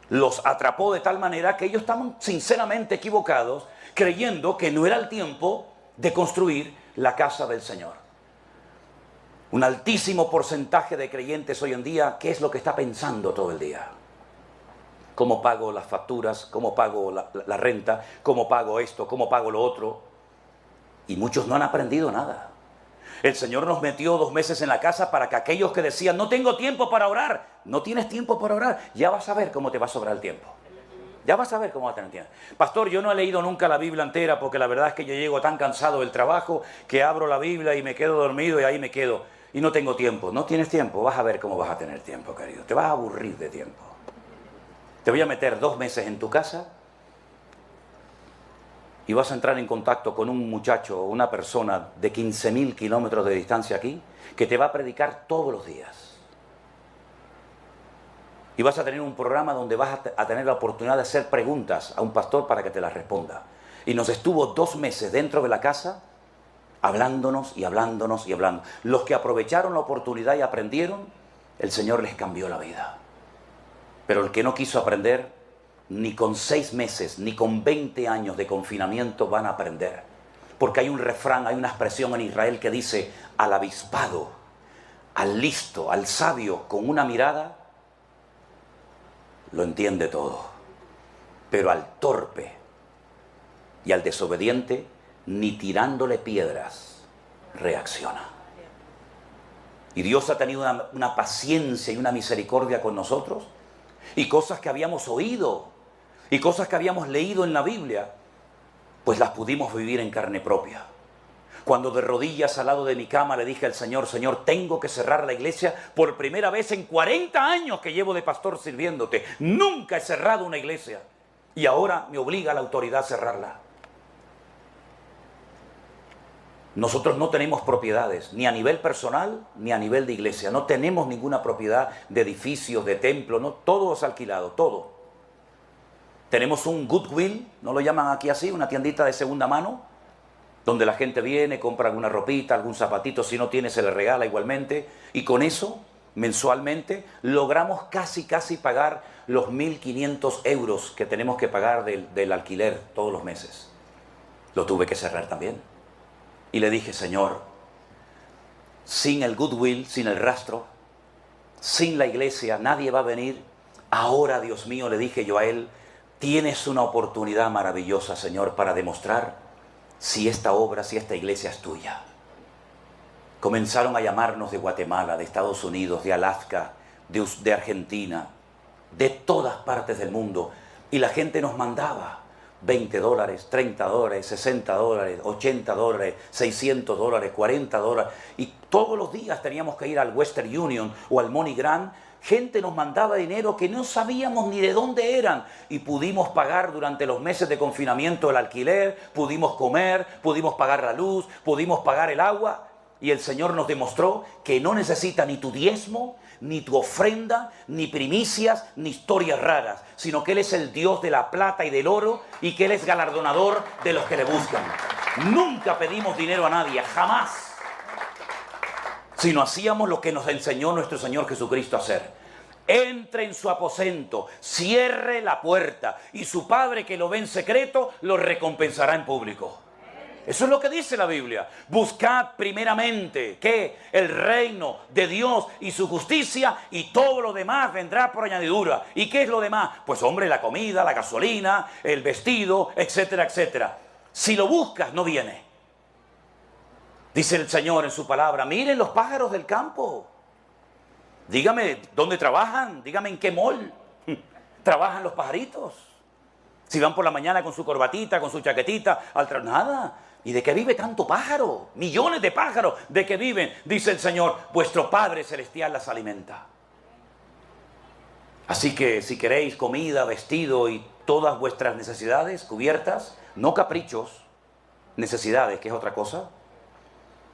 los atrapó de tal manera que ellos estaban sinceramente equivocados, creyendo que no era el tiempo de construir la casa del Señor. Un altísimo porcentaje de creyentes hoy en día, ¿qué es lo que está pensando todo el día? ¿Cómo pago las facturas? ¿Cómo pago la renta? ¿Cómo pago esto? ¿Cómo pago lo otro? Y muchos no han aprendido nada. El Señor nos metió 2 meses en la casa para que aquellos que decían, no tengo tiempo para orar, no tienes tiempo para orar, ya vas a ver cómo te va a sobrar el tiempo. Ya vas a ver cómo vas a tener tiempo. Pastor, yo no he leído nunca la Biblia entera porque la verdad es que yo llego tan cansado del trabajo que abro la Biblia y me quedo dormido y ahí me quedo. Y no tengo tiempo. No tienes tiempo, vas a ver cómo vas a tener tiempo, querido. Te vas a aburrir de tiempo. Te voy a meter 2 meses en tu casa y vas a entrar en contacto con un muchacho o una persona de 15.000 kilómetros de distancia aquí que te va a predicar todos los días. Y vas a tener un programa donde vas a tener la oportunidad de hacer preguntas a un pastor para que te las responda. Y nos estuvo 2 meses dentro de la casa hablándonos y hablándonos y hablando. Los que aprovecharon la oportunidad y aprendieron, el Señor les cambió la vida. Pero el que no quiso aprender, ni con 6 meses, ni con 20 años de confinamiento van a aprender. Porque hay un refrán, hay una expresión en Israel que dice: al avispado, al listo, al sabio, con una mirada, lo entiende todo. Pero al torpe y al desobediente, ni tirándole piedras, reacciona. Y Dios ha tenido una paciencia y una misericordia con nosotros. Y cosas que habíamos oído y cosas que habíamos leído en la Biblia, pues las pudimos vivir en carne propia. Cuando de rodillas al lado de mi cama le dije al Señor: Señor, tengo que cerrar la iglesia por primera vez en 40 años que llevo de pastor sirviéndote. Nunca he cerrado una iglesia y ahora me obliga la autoridad a cerrarla. Nosotros no tenemos propiedades, ni a nivel personal, ni a nivel de iglesia. No tenemos ninguna propiedad de edificios, de templos, no, todo es alquilado, todo. Tenemos un Goodwill, no lo llaman aquí así, una tiendita de segunda mano, donde la gente viene, compra alguna ropita, algún zapatito, si no tiene se le regala igualmente. Y con eso, mensualmente, logramos casi pagar los 1.500 euros que tenemos que pagar del alquiler todos los meses. Lo tuve que cerrar también. Y le dije: Señor, sin el Goodwill, sin el rastro, sin la iglesia, nadie va a venir. Ahora, Dios mío, le dije yo a él, tienes una oportunidad maravillosa, Señor, para demostrar si esta obra, si esta iglesia es tuya. Comenzaron a llamarnos de Guatemala, de Estados Unidos, de Alaska, de Argentina, de todas partes del mundo. Y la gente nos mandaba $20, $30, $60, $80, $600, $40. Y todos los días teníamos que ir al Western Union o al MoneyGram. Gente nos mandaba dinero que no sabíamos ni de dónde eran. Y pudimos pagar durante los meses de confinamiento el alquiler, pudimos comer, pudimos pagar la luz, pudimos pagar el agua. Y el Señor nos demostró que no necesita ni tu diezmo, ni tu ofrenda, ni primicias, ni historias raras, sino que Él es el Dios de la plata y del oro, y que Él es galardonador de los que le buscan. Nunca pedimos dinero a nadie, jamás, sino hacíamos lo que nos enseñó nuestro Señor Jesucristo a hacer. Entre en su aposento, cierre la puerta, y su Padre que lo ve en secreto lo recompensará en público. Eso es lo que dice la Biblia. Buscad primeramente, ¿qué? El reino de Dios y su justicia, y todo lo demás vendrá por añadidura. ¿Y qué es lo demás? Pues hombre, la comida, la gasolina, el vestido, etcétera, etcétera. Si lo buscas, no viene. Dice el Señor en su palabra: miren los pájaros del campo. Dígame, ¿dónde trabajan? Dígame, ¿en qué mall trabajan los pajaritos? Si van por la mañana con su corbatita, con su chaquetita, nada. ¿Y de qué vive tanto pájaro? Millones de pájaros, ¿de qué viven? Dice el Señor: vuestro Padre Celestial las alimenta. Así que si queréis comida, vestido y todas vuestras necesidades cubiertas, no caprichos, necesidades, que es otra cosa,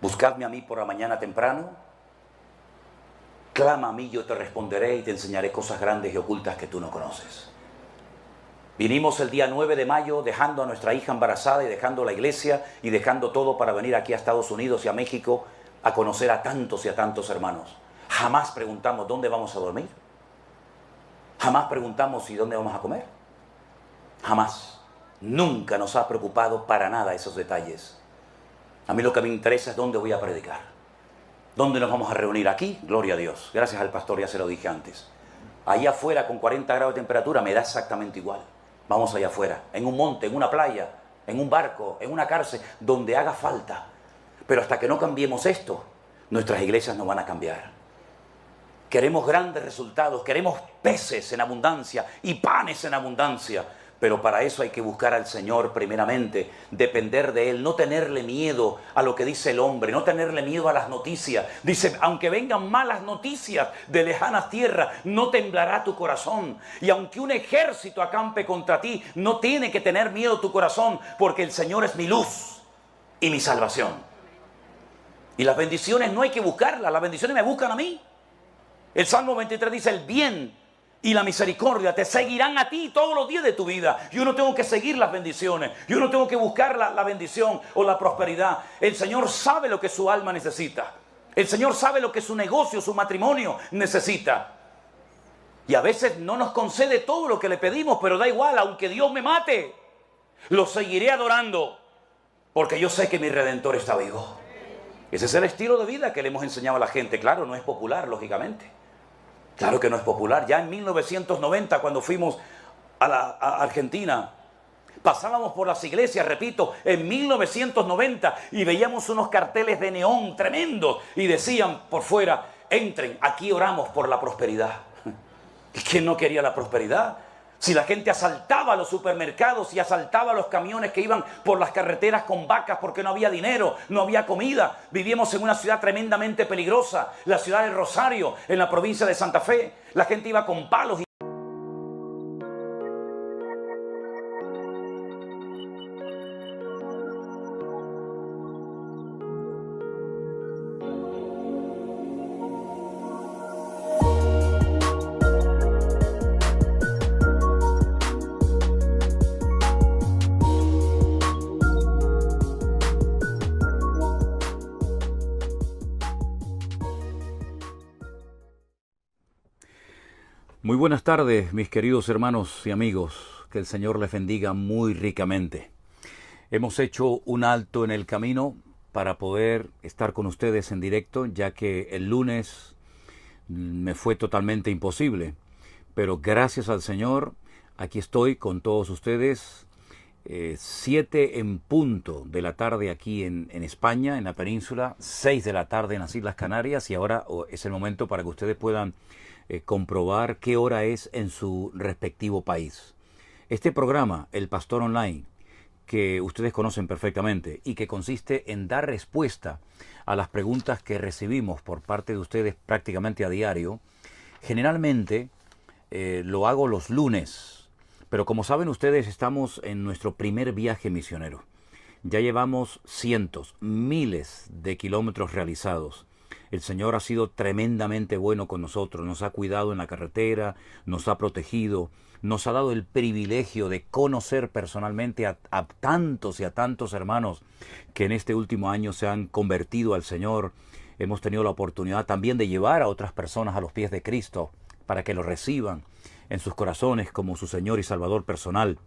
buscadme a mí por la mañana temprano, clama a mí, yo te responderé y te enseñaré cosas grandes y ocultas que tú no conoces. Vinimos el día 9 de mayo dejando a nuestra hija embarazada y dejando la iglesia y dejando todo para venir aquí a Estados Unidos y a México a conocer a tantos y a tantos hermanos. Jamás preguntamos dónde vamos a dormir. Jamás preguntamos ¿y dónde vamos a comer? Jamás. Nunca nos ha preocupado para nada esos detalles. A mí lo que me interesa es dónde voy a predicar. ¿Dónde nos vamos a reunir? Aquí, gloria a Dios. Gracias al pastor, ya se lo dije antes. Allá afuera con 40 grados de temperatura me da exactamente igual. Vamos allá afuera, en un monte, en una playa, en un barco, en una cárcel, donde haga falta. Pero hasta que no cambiemos esto, nuestras iglesias no van a cambiar. Queremos grandes resultados, queremos peces en abundancia y panes en abundancia. Pero para eso hay que buscar al Señor primeramente, depender de Él, no tenerle miedo a lo que dice el hombre, no tenerle miedo a las noticias. Dice, aunque vengan malas noticias de lejanas tierras, no temblará tu corazón. Y aunque un ejército acampe contra ti, no tiene que tener miedo tu corazón, porque el Señor es mi luz y mi salvación. Y las bendiciones no hay que buscarlas, las bendiciones me buscan a mí. El Salmo 23 dice, el bien y la misericordia te seguirán a ti todos los días de tu vida. Yo no tengo que seguir las bendiciones. Yo no tengo que buscar la bendición o la prosperidad. El Señor sabe lo que su alma necesita. El Señor sabe lo que su negocio, su matrimonio necesita. Y a veces no nos concede todo lo que le pedimos, pero da igual, aunque Dios me mate, lo seguiré adorando, porque yo sé que mi Redentor está vivo. Ese es el estilo de vida que le hemos enseñado a la gente. Claro, no es popular, lógicamente. Claro que no es popular. Ya en 1990, cuando fuimos a Argentina, pasábamos por las iglesias, repito, en 1990, y veíamos unos carteles de neón tremendos, y decían por fuera, entren, aquí oramos por la prosperidad. ¿Y quién no quería la prosperidad? Si la gente asaltaba los supermercados y asaltaba los camiones que iban por las carreteras con vacas porque no había dinero, no había comida. Vivíamos en una ciudad tremendamente peligrosa, la ciudad de Rosario, en la provincia de Santa Fe. La gente iba con palos. Muy buenas tardes, mis queridos hermanos y amigos. Que el Señor les bendiga muy ricamente. Hemos hecho un alto en el camino para poder estar con ustedes en directo, ya que el lunes me fue totalmente imposible. Pero gracias al Señor, aquí estoy con todos ustedes. 7 en punto de la tarde aquí en España, en la península, 6 de la tarde en las Islas Canarias, y ahora es el momento para que ustedes puedan comprobar qué hora es en su respectivo país. Este programa, El Pastor Online, que ustedes conocen perfectamente y que consiste en dar respuesta a las preguntas que recibimos por parte de ustedes prácticamente a diario, generalmente lo hago los lunes, pero como saben ustedes, estamos en nuestro primer viaje misionero. Ya llevamos cientos, miles de kilómetros realizados. El Señor ha sido tremendamente bueno con nosotros, nos ha cuidado en la carretera, nos ha protegido, nos ha dado el privilegio de conocer personalmente a tantos y a tantos hermanos que en este último año se han convertido al Señor. Hemos tenido la oportunidad también de llevar a otras personas a los pies de Cristo para que lo reciban en sus corazones como su Señor y Salvador personal.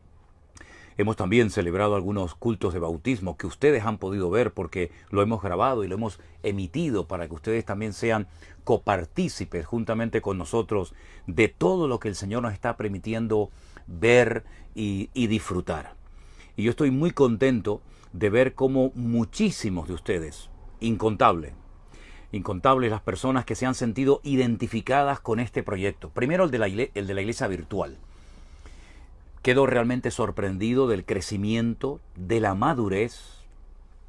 Hemos también celebrado algunos cultos de bautismo que ustedes han podido ver porque lo hemos grabado y lo hemos emitido para que ustedes también sean copartícipes juntamente con nosotros de todo lo que el Señor nos está permitiendo ver y disfrutar. Y yo estoy muy contento de ver cómo muchísimos de ustedes, incontables las personas que se han sentido identificadas con este proyecto. Primero el de la iglesia virtual. Quedo realmente sorprendido del crecimiento, de la madurez,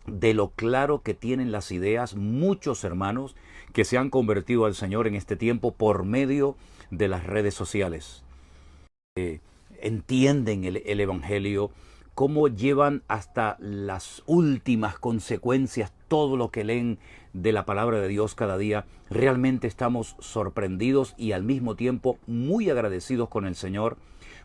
de lo claro que tienen las ideas muchos hermanos que se han convertido al Señor en este tiempo por medio de las redes sociales. Entienden el Evangelio, cómo llevan hasta las últimas consecuencias todo lo que leen de la palabra de Dios cada día. Realmente estamos sorprendidos y al mismo tiempo muy agradecidos con el Señor,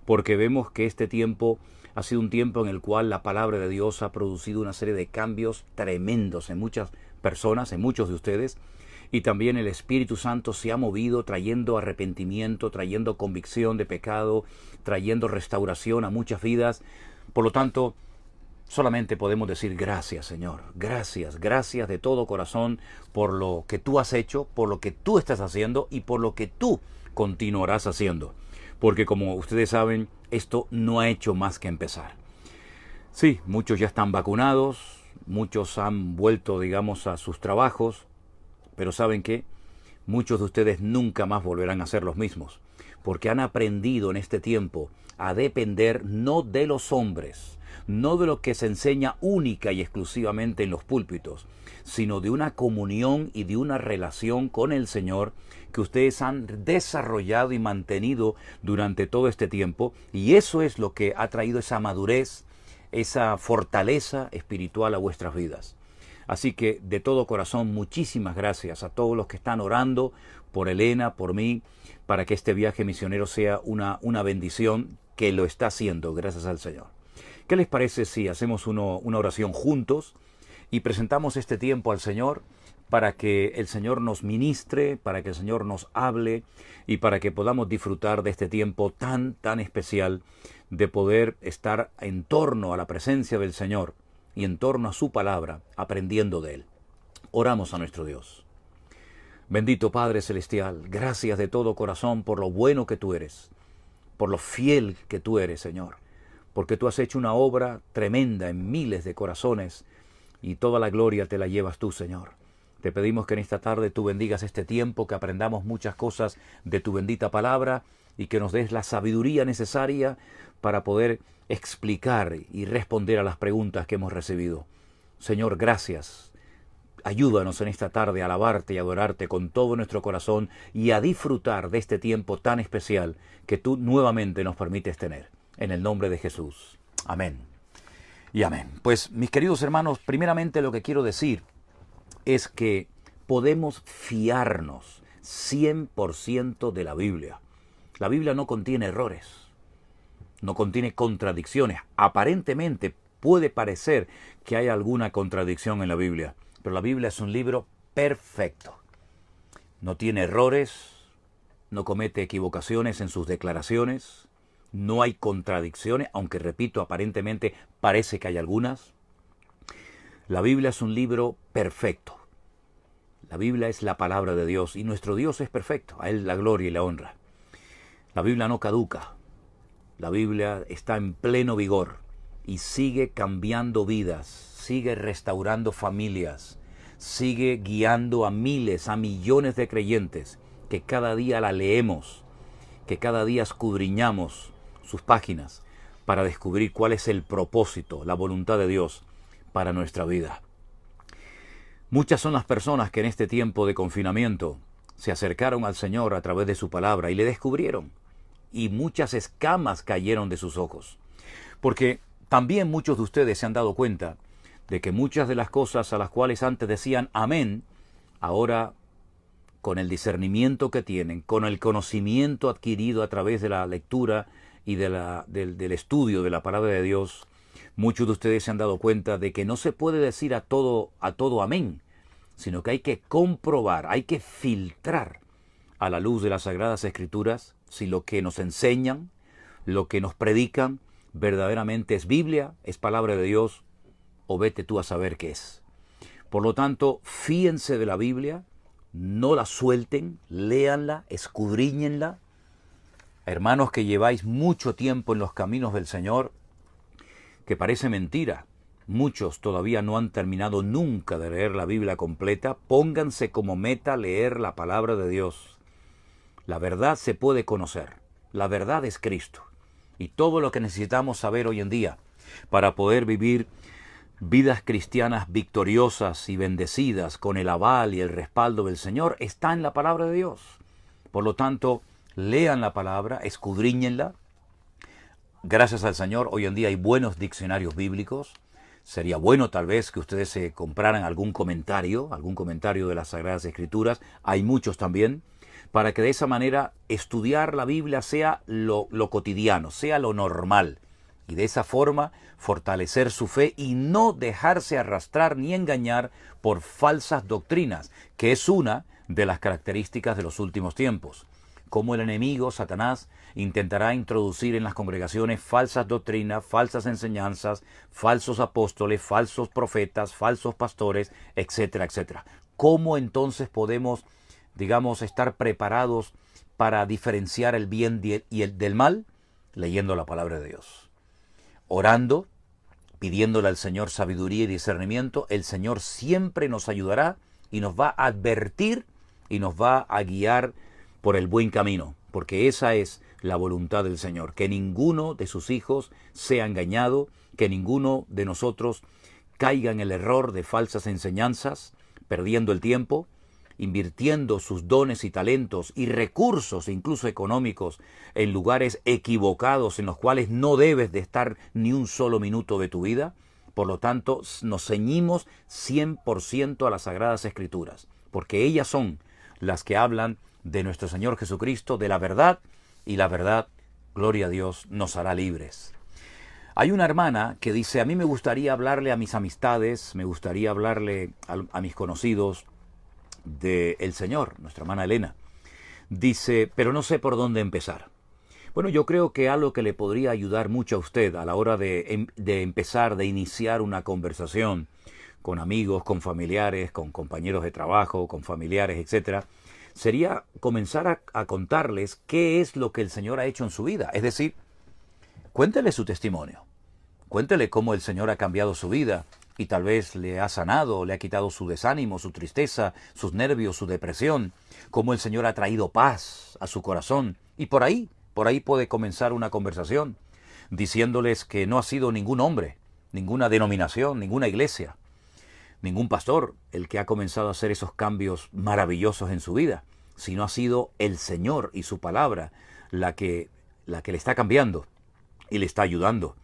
porque vemos que este tiempo ha sido un tiempo en el cual la palabra de Dios ha producido una serie de cambios tremendos en muchas personas, en muchos de ustedes, y también el Espíritu Santo se ha movido trayendo arrepentimiento, trayendo convicción de pecado, trayendo restauración a muchas vidas. Por lo tanto, solamente podemos decir gracias, Señor, gracias de todo corazón por lo que tú has hecho, por lo que tú estás haciendo y por lo que tú continuarás haciendo. Porque como ustedes saben, esto no ha hecho más que empezar. Sí, muchos ya están vacunados, muchos han vuelto, digamos, a sus trabajos, pero ¿saben qué? Muchos de ustedes nunca más volverán a ser los mismos, porque han aprendido en este tiempo a depender no de los hombres, no de lo que se enseña única y exclusivamente en los púlpitos, sino de una comunión y de una relación con el Señor que ustedes han desarrollado y mantenido durante todo este tiempo, y eso es lo que ha traído esa madurez, esa fortaleza espiritual a vuestras vidas. Así que de todo corazón, muchísimas gracias a todos los que están orando por Elena, por mí, para que este viaje misionero sea una bendición, que lo está haciendo, gracias al Señor. ¿Qué les parece si hacemos una oración juntos y presentamos este tiempo al Señor para que el Señor nos ministre, para que el Señor nos hable y para que podamos disfrutar de este tiempo tan especial de poder estar en torno a la presencia del Señor y en torno a su palabra, aprendiendo de Él? Oramos a nuestro Dios. Bendito Padre Celestial, gracias de todo corazón por lo bueno que tú eres, por lo fiel que tú eres, Señor, porque tú has hecho una obra tremenda en miles de corazones y toda la gloria te la llevas tú, Señor. Te pedimos que en esta tarde tú bendigas este tiempo, que aprendamos muchas cosas de tu bendita palabra y que nos des la sabiduría necesaria para poder explicar y responder a las preguntas que hemos recibido. Señor, gracias. Ayúdanos en esta tarde a alabarte y adorarte con todo nuestro corazón y a disfrutar de este tiempo tan especial que tú nuevamente nos permites tener. En el nombre de Jesús. Amén. Y amén. Pues, mis queridos hermanos, primeramente lo que quiero decir es que podemos fiarnos 100% de la Biblia. La Biblia no contiene errores, no contiene contradicciones. Aparentemente puede parecer que hay alguna contradicción en la Biblia, pero la Biblia es un libro perfecto. No tiene errores, no comete equivocaciones en sus declaraciones, no hay contradicciones, aunque repito, aparentemente parece que hay algunas. La Biblia es un libro perfecto. La Biblia es la palabra de Dios y nuestro Dios es perfecto. A Él la gloria y la honra. La Biblia no caduca. La Biblia está en pleno vigor y sigue cambiando vidas, sigue restaurando familias, sigue guiando a miles, a millones de creyentes que cada día la leemos, que cada día escudriñamos sus páginas para descubrir cuál es el propósito, la voluntad de Dios para nuestra vida. Muchas son las personas que en este tiempo de confinamiento se acercaron al Señor a través de su palabra y le descubrieron, y muchas escamas cayeron de sus ojos. Porque también muchos de ustedes se han dado cuenta de que muchas de las cosas a las cuales antes decían amén, ahora con el discernimiento que tienen, con el conocimiento adquirido a través de la lectura y del estudio de la palabra de Dios, muchos de ustedes se han dado cuenta de que no se puede decir a todo amén, sino que hay que comprobar, hay que filtrar a la luz de las Sagradas Escrituras si lo que nos enseñan, lo que nos predican, verdaderamente es Biblia, es palabra de Dios, o vete tú a saber qué es. Por lo tanto, fíense de la Biblia, no la suelten, léanla, escudriñenla. Hermanos que lleváis mucho tiempo en los caminos del Señor, que parece mentira, muchos todavía no han terminado nunca de leer la Biblia completa, pónganse como meta leer la palabra de Dios. La verdad se puede conocer, la verdad es Cristo. Y todo lo que necesitamos saber hoy en día para poder vivir vidas cristianas victoriosas y bendecidas con el aval y el respaldo del Señor está en la palabra de Dios. Por lo tanto, lean la palabra, escudriñenla. Gracias al Señor, hoy en día hay buenos diccionarios bíblicos. Sería bueno tal vez que ustedes se compraran algún comentario de las Sagradas Escrituras. Hay muchos también, para que de esa manera estudiar la Biblia sea lo cotidiano, sea lo normal. Y de esa forma fortalecer su fe y no dejarse arrastrar ni engañar por falsas doctrinas, que es una de las características de los últimos tiempos. Como el enemigo, Satanás, intentará introducir en las congregaciones falsas doctrinas, falsas enseñanzas, falsos apóstoles, falsos profetas, falsos pastores, etcétera, etcétera. ¿Cómo entonces podemos, estar preparados para diferenciar el bien del mal? Leyendo la palabra de Dios. Orando, pidiéndole al Señor sabiduría y discernimiento, el Señor siempre nos ayudará y nos va a advertir y nos va a guiar por el buen camino, porque esa es la voluntad del Señor, que ninguno de sus hijos sea engañado, que ninguno de nosotros caiga en el error de falsas enseñanzas, perdiendo el tiempo, invirtiendo sus dones y talentos y recursos, incluso económicos, en lugares equivocados en los cuales no debes de estar ni un solo minuto de tu vida, Por lo tanto, nos ceñimos 100% a las Sagradas Escrituras, porque ellas son las que hablan de nuestro Señor Jesucristo, de la verdad, y la verdad, gloria a Dios, nos hará libres. Hay una hermana que dice, a mí me gustaría hablarle a mis amistades, me gustaría hablarle a mis conocidos del Señor, nuestra hermana Elena. Dice, pero no sé por dónde empezar. Bueno, yo creo que algo que le podría ayudar mucho a usted a la hora de empezar, de iniciar una conversación con amigos, con familiares, con compañeros de trabajo, con familiares, etcétera, sería comenzar a contarles qué es lo que el Señor ha hecho en su vida. Es decir, cuéntele su testimonio. Cuéntele cómo el Señor ha cambiado su vida y tal vez le ha sanado, le ha quitado su desánimo, su tristeza, sus nervios, su depresión. Cómo el Señor ha traído paz a su corazón. Y por ahí puede comenzar una conversación diciéndoles que no ha sido ningún hombre, ninguna denominación, ninguna iglesia, ningún pastor el que ha comenzado a hacer esos cambios maravillosos en su vida, sino ha sido el Señor y su palabra la que le está cambiando y le está ayudando.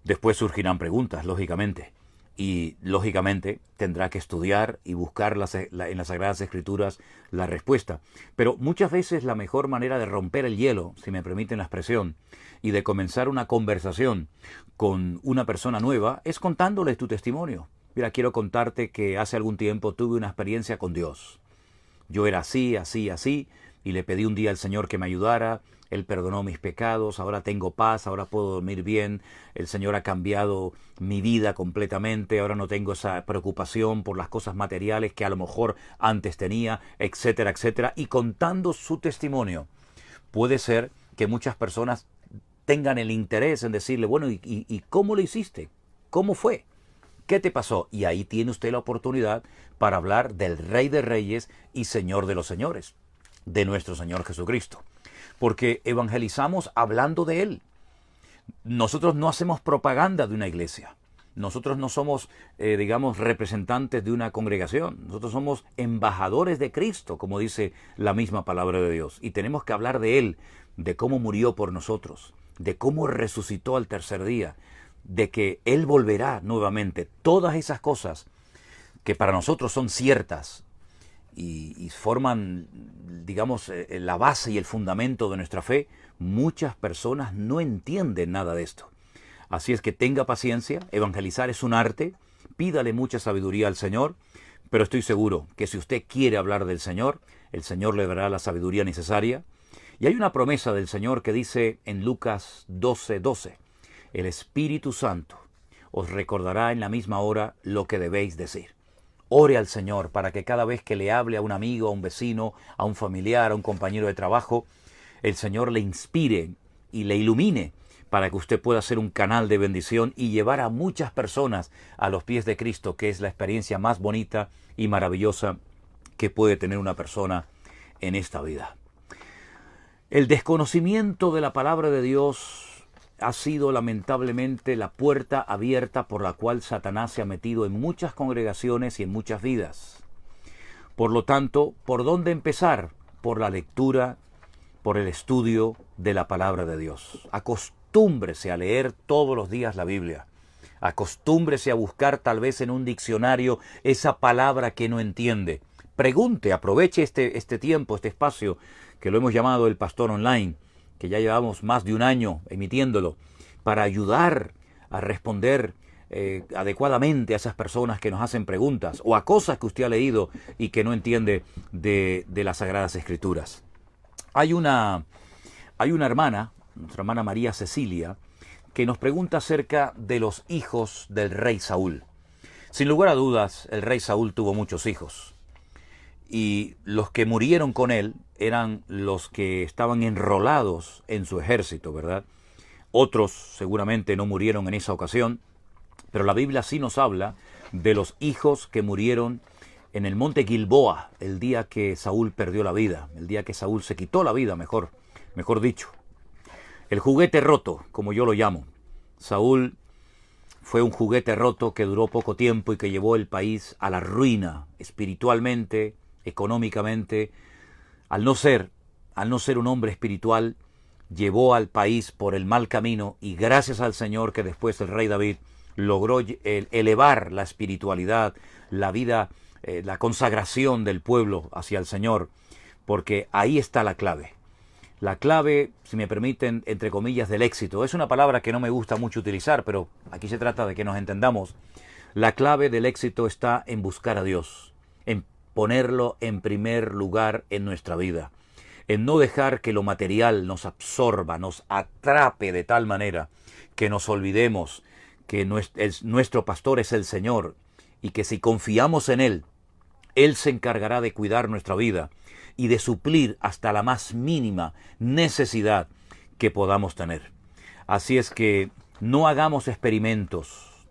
Después surgirán preguntas, lógicamente, y lógicamente tendrá que estudiar y buscar en las Sagradas Escrituras la respuesta. Pero muchas veces la mejor manera de romper el hielo, si me permiten la expresión, y de comenzar una conversación con una persona nueva, es contándole tu testimonio. Mira, quiero contarte que hace algún tiempo tuve una experiencia con Dios. Yo era así, así, así, y le pedí un día al Señor que me ayudara. Él perdonó mis pecados, ahora tengo paz, ahora puedo dormir bien. El Señor ha cambiado mi vida completamente, ahora no tengo esa preocupación por las cosas materiales que a lo mejor antes tenía, etcétera, etcétera. Y contando su testimonio, puede ser que muchas personas tengan el interés en decirle, bueno, ¿y cómo lo hiciste? ¿Cómo fue? ¿Qué te pasó? Y ahí tiene usted la oportunidad para hablar del Rey de Reyes y Señor de los Señores, de nuestro Señor Jesucristo. Porque evangelizamos hablando de Él. Nosotros no hacemos propaganda de una iglesia. Nosotros no somos, representantes de una congregación. Nosotros somos embajadores de Cristo, como dice la misma palabra de Dios. Y tenemos que hablar de Él, de cómo murió por nosotros, de cómo resucitó al tercer día, de que Él volverá nuevamente. Todas esas cosas que para nosotros son ciertas y forman, la base y el fundamento de nuestra fe, muchas personas no entienden nada de esto. Así es que tenga paciencia, evangelizar es un arte, pídale mucha sabiduría al Señor, pero estoy seguro que si usted quiere hablar del Señor, el Señor le dará la sabiduría necesaria. Y hay una promesa del Señor que dice en Lucas 12:12, el Espíritu Santo os recordará en la misma hora lo que debéis decir. Ore al Señor para que cada vez que le hable a un amigo, a un vecino, a un familiar, a un compañero de trabajo, el Señor le inspire y le ilumine para que usted pueda ser un canal de bendición y llevar a muchas personas a los pies de Cristo, que es la experiencia más bonita y maravillosa que puede tener una persona en esta vida. El desconocimiento de la palabra de Dios ha sido lamentablemente la puerta abierta por la cual Satanás se ha metido en muchas congregaciones y en muchas vidas. Por lo tanto, ¿por dónde empezar? Por la lectura, por el estudio de la palabra de Dios. Acostúmbrese a leer todos los días la Biblia. Acostúmbrese a buscar tal vez en un diccionario esa palabra que no entiende. Pregunte, aproveche este tiempo, este espacio que lo hemos llamado el Pastor Online, que ya llevamos más de un año emitiéndolo, para ayudar a responder adecuadamente a esas personas que nos hacen preguntas o a cosas que usted ha leído y que no entiende de las Sagradas Escrituras. Hay una hermana, nuestra hermana María Cecilia, que nos pregunta acerca de los hijos del rey Saúl. Sin lugar a dudas, el rey Saúl tuvo muchos hijos. Y los que murieron con él eran los que estaban enrolados en su ejército, ¿verdad? Otros seguramente no murieron en esa ocasión, pero la Biblia sí nos habla de los hijos que murieron en el monte Gilboa, el día que Saúl perdió la vida, el día que Saúl se quitó la vida, mejor dicho. El juguete roto, como yo lo llamo. Saúl fue un juguete roto que duró poco tiempo y que llevó el país a la ruina espiritualmente, económicamente. Al no ser un hombre espiritual, llevó al país por el mal camino y gracias al Señor que después el rey David logró elevar la espiritualidad, la vida, la consagración del pueblo hacia el Señor, porque ahí está la clave. La clave, si me permiten, entre comillas, del éxito. Es una palabra que no me gusta mucho utilizar, pero aquí se trata de que nos entendamos. La clave del éxito está en buscar a Dios, en ponerlo en primer lugar en nuestra vida, en no dejar que lo material nos absorba, nos atrape de tal manera que nos olvidemos que nuestro pastor es el Señor y que si confiamos en Él, Él se encargará de cuidar nuestra vida y de suplir hasta la más mínima necesidad que podamos tener. Así es que no hagamos experimentos,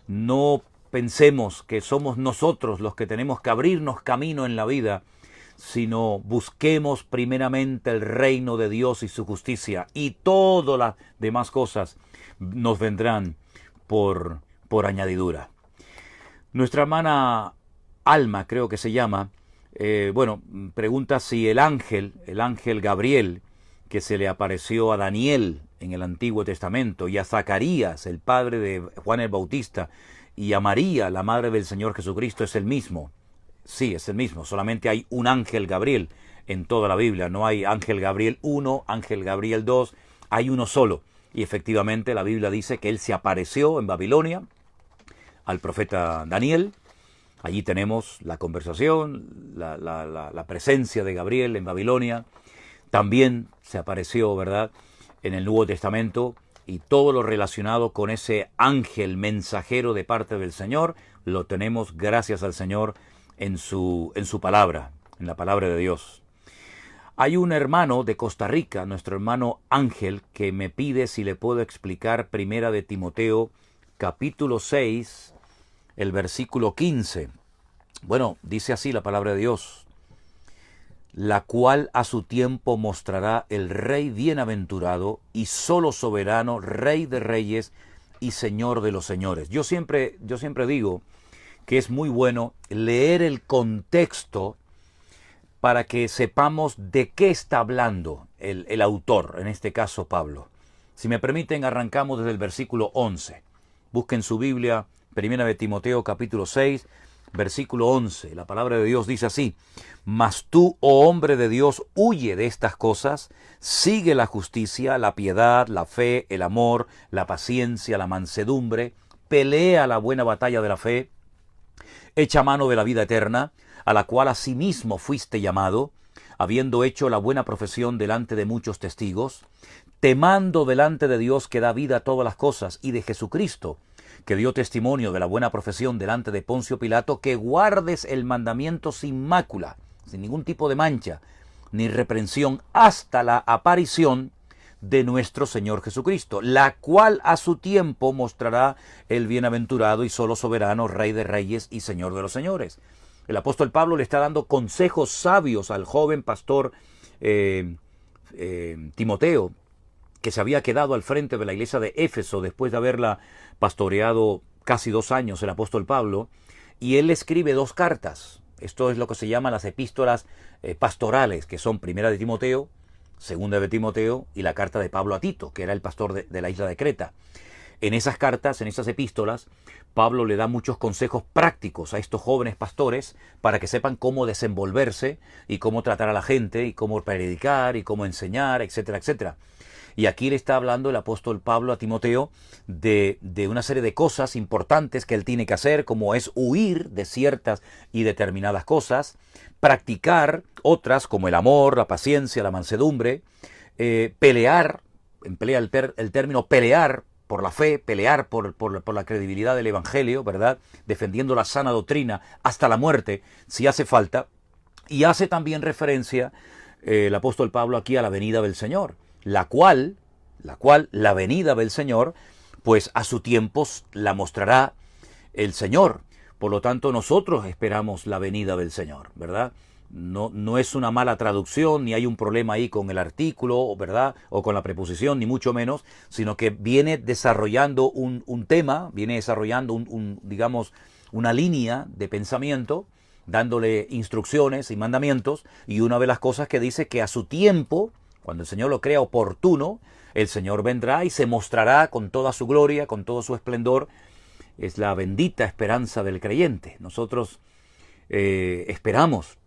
no pensemos que somos nosotros los que tenemos que abrirnos camino en la vida, sino busquemos primeramente el reino de Dios y su justicia, y todas las demás cosas nos vendrán por añadidura. Nuestra hermana Alma, creo que se llama, pregunta si el ángel Gabriel, que se le apareció a Daniel en el Antiguo Testamento, y a Zacarías, el padre de Juan el Bautista, y a María, la madre del Señor Jesucristo, es el mismo. Sí, es el mismo, solamente hay un ángel Gabriel en toda la Biblia, no hay ángel Gabriel 1, ángel Gabriel 2, hay uno solo. Y efectivamente la Biblia dice que él se apareció en Babilonia al profeta Daniel. Allí tenemos la conversación, la presencia de Gabriel en Babilonia. También se apareció, ¿verdad?, en el Nuevo Testamento, y todo lo relacionado con ese ángel mensajero de parte del Señor lo tenemos gracias al Señor en su palabra, en la palabra de Dios. Hay un hermano de Costa Rica, nuestro hermano Ángel, que me pide si le puedo explicar Primera de Timoteo, capítulo 6, el versículo 15. Bueno, dice así la palabra de Dios: la cual a su tiempo mostrará el Rey bienaventurado y solo soberano, Rey de reyes y Señor de los señores. Yo siempre digo que es muy bueno leer el contexto para que sepamos de qué está hablando el autor, en este caso Pablo. Si me permiten, arrancamos desde el versículo 11. Busquen su Biblia, Primera de Timoteo, capítulo 6, versículo 11. La palabra de Dios dice así: mas tú, oh hombre de Dios, huye de estas cosas, sigue la justicia, la piedad, la fe, el amor, la paciencia, la mansedumbre, pelea la buena batalla de la fe, echa mano de la vida eterna, a la cual asimismo fuiste llamado, habiendo hecho la buena profesión delante de muchos testigos, temando delante de Dios que da vida a todas las cosas, y de Jesucristo, que dio testimonio de la buena profesión delante de Poncio Pilato, que guardes el mandamiento sin mácula, sin ningún tipo de mancha, ni reprensión, hasta la aparición de nuestro Señor Jesucristo, la cual a su tiempo mostrará el bienaventurado y solo soberano, Rey de reyes y Señor de los señores. El apóstol Pablo le está dando consejos sabios al joven pastor Timoteo, que se había quedado al frente de la iglesia de Éfeso después de haberla pastoreado casi 2 años el apóstol Pablo, y él escribe 2 cartas. Esto es lo que se llama las epístolas pastorales, que son Primera de Timoteo, Segunda de Timoteo y la carta de Pablo a Tito, que era el pastor de la isla de Creta. En esas cartas, en esas epístolas, Pablo le da muchos consejos prácticos a estos jóvenes pastores para que sepan cómo desenvolverse y cómo tratar a la gente y cómo predicar y cómo enseñar, etcétera, etcétera. Y aquí le está hablando el apóstol Pablo a Timoteo de una serie de cosas importantes que él tiene que hacer, como es huir de ciertas y determinadas cosas, practicar otras como el amor, la paciencia, la mansedumbre, pelear, emplea el término pelear por la fe, pelear por la credibilidad del Evangelio, ¿verdad?, defendiendo la sana doctrina hasta la muerte, si hace falta. Y hace también referencia el apóstol Pablo aquí a la venida del Señor, la cual la venida del Señor, pues a su tiempo la mostrará el Señor. Por lo tanto, nosotros esperamos la venida del Señor, ¿verdad? No es una mala traducción, ni hay un problema ahí con el artículo, ¿verdad?, o con la preposición, ni mucho menos, sino que viene desarrollando un tema, viene desarrollando digamos, una línea de pensamiento, dándole instrucciones y mandamientos, y una de las cosas que dice que a su tiempo, cuando el Señor lo crea oportuno, el Señor vendrá y se mostrará con toda su gloria, con todo su esplendor, es la bendita esperanza del creyente. Nosotros esperamos,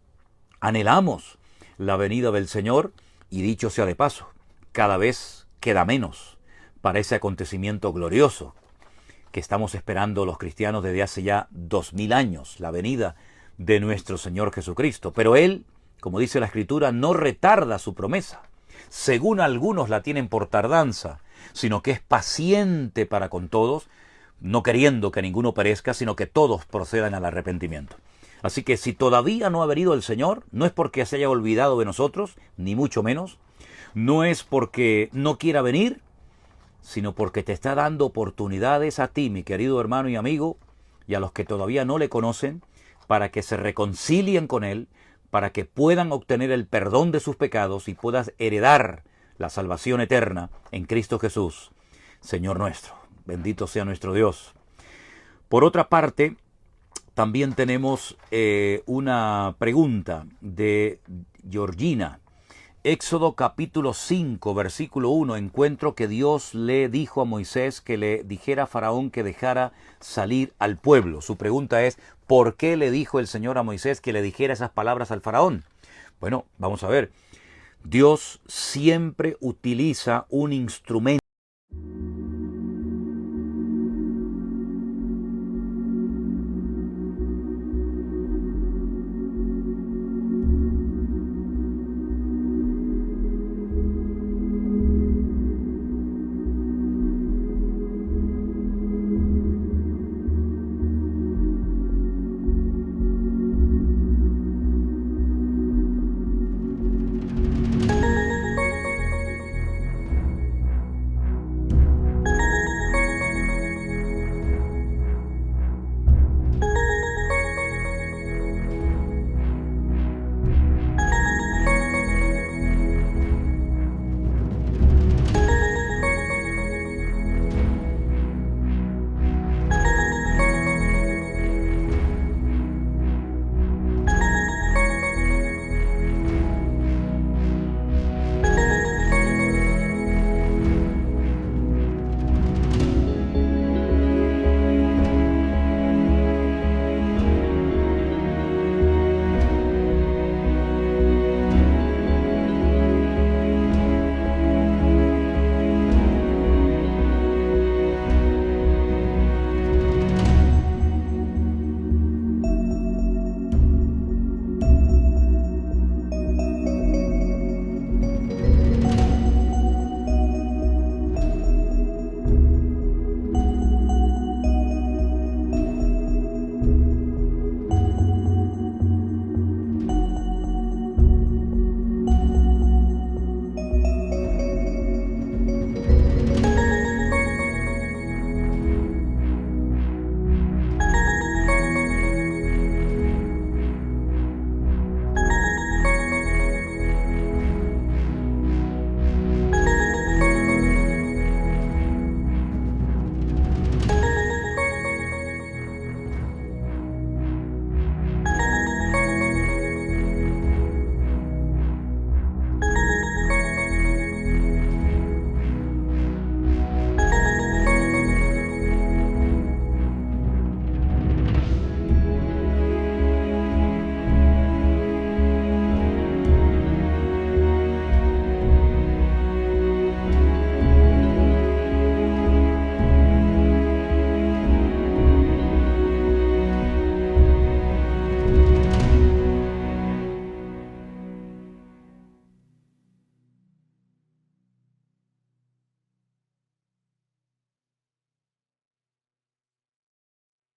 anhelamos la venida del Señor, y dicho sea de paso, cada vez queda menos para ese acontecimiento glorioso que estamos esperando los cristianos desde hace ya 2000 años, la venida de nuestro Señor Jesucristo. Pero Él, como dice la Escritura, no retarda su promesa, según algunos la tienen por tardanza, sino que es paciente para con todos, no queriendo que ninguno perezca, sino que todos procedan al arrepentimiento. Así que si todavía no ha venido el Señor, no es porque se haya olvidado de nosotros, ni mucho menos, no es porque no quiera venir, sino porque te está dando oportunidades a ti, mi querido hermano y amigo, y a los que todavía no le conocen, para que se reconcilien con Él, para que puedan obtener el perdón de sus pecados y puedas heredar la salvación eterna en Cristo Jesús, Señor nuestro. Bendito sea nuestro Dios. Por otra parte, también tenemos una pregunta de Georgina. Éxodo capítulo 5, versículo 1, encuentro que Dios le dijo a Moisés que le dijera a Faraón que dejara salir al pueblo. Su pregunta es, ¿por qué le dijo el Señor a Moisés que le dijera esas palabras al Faraón? Bueno, vamos a ver. Dios siempre utiliza un instrumento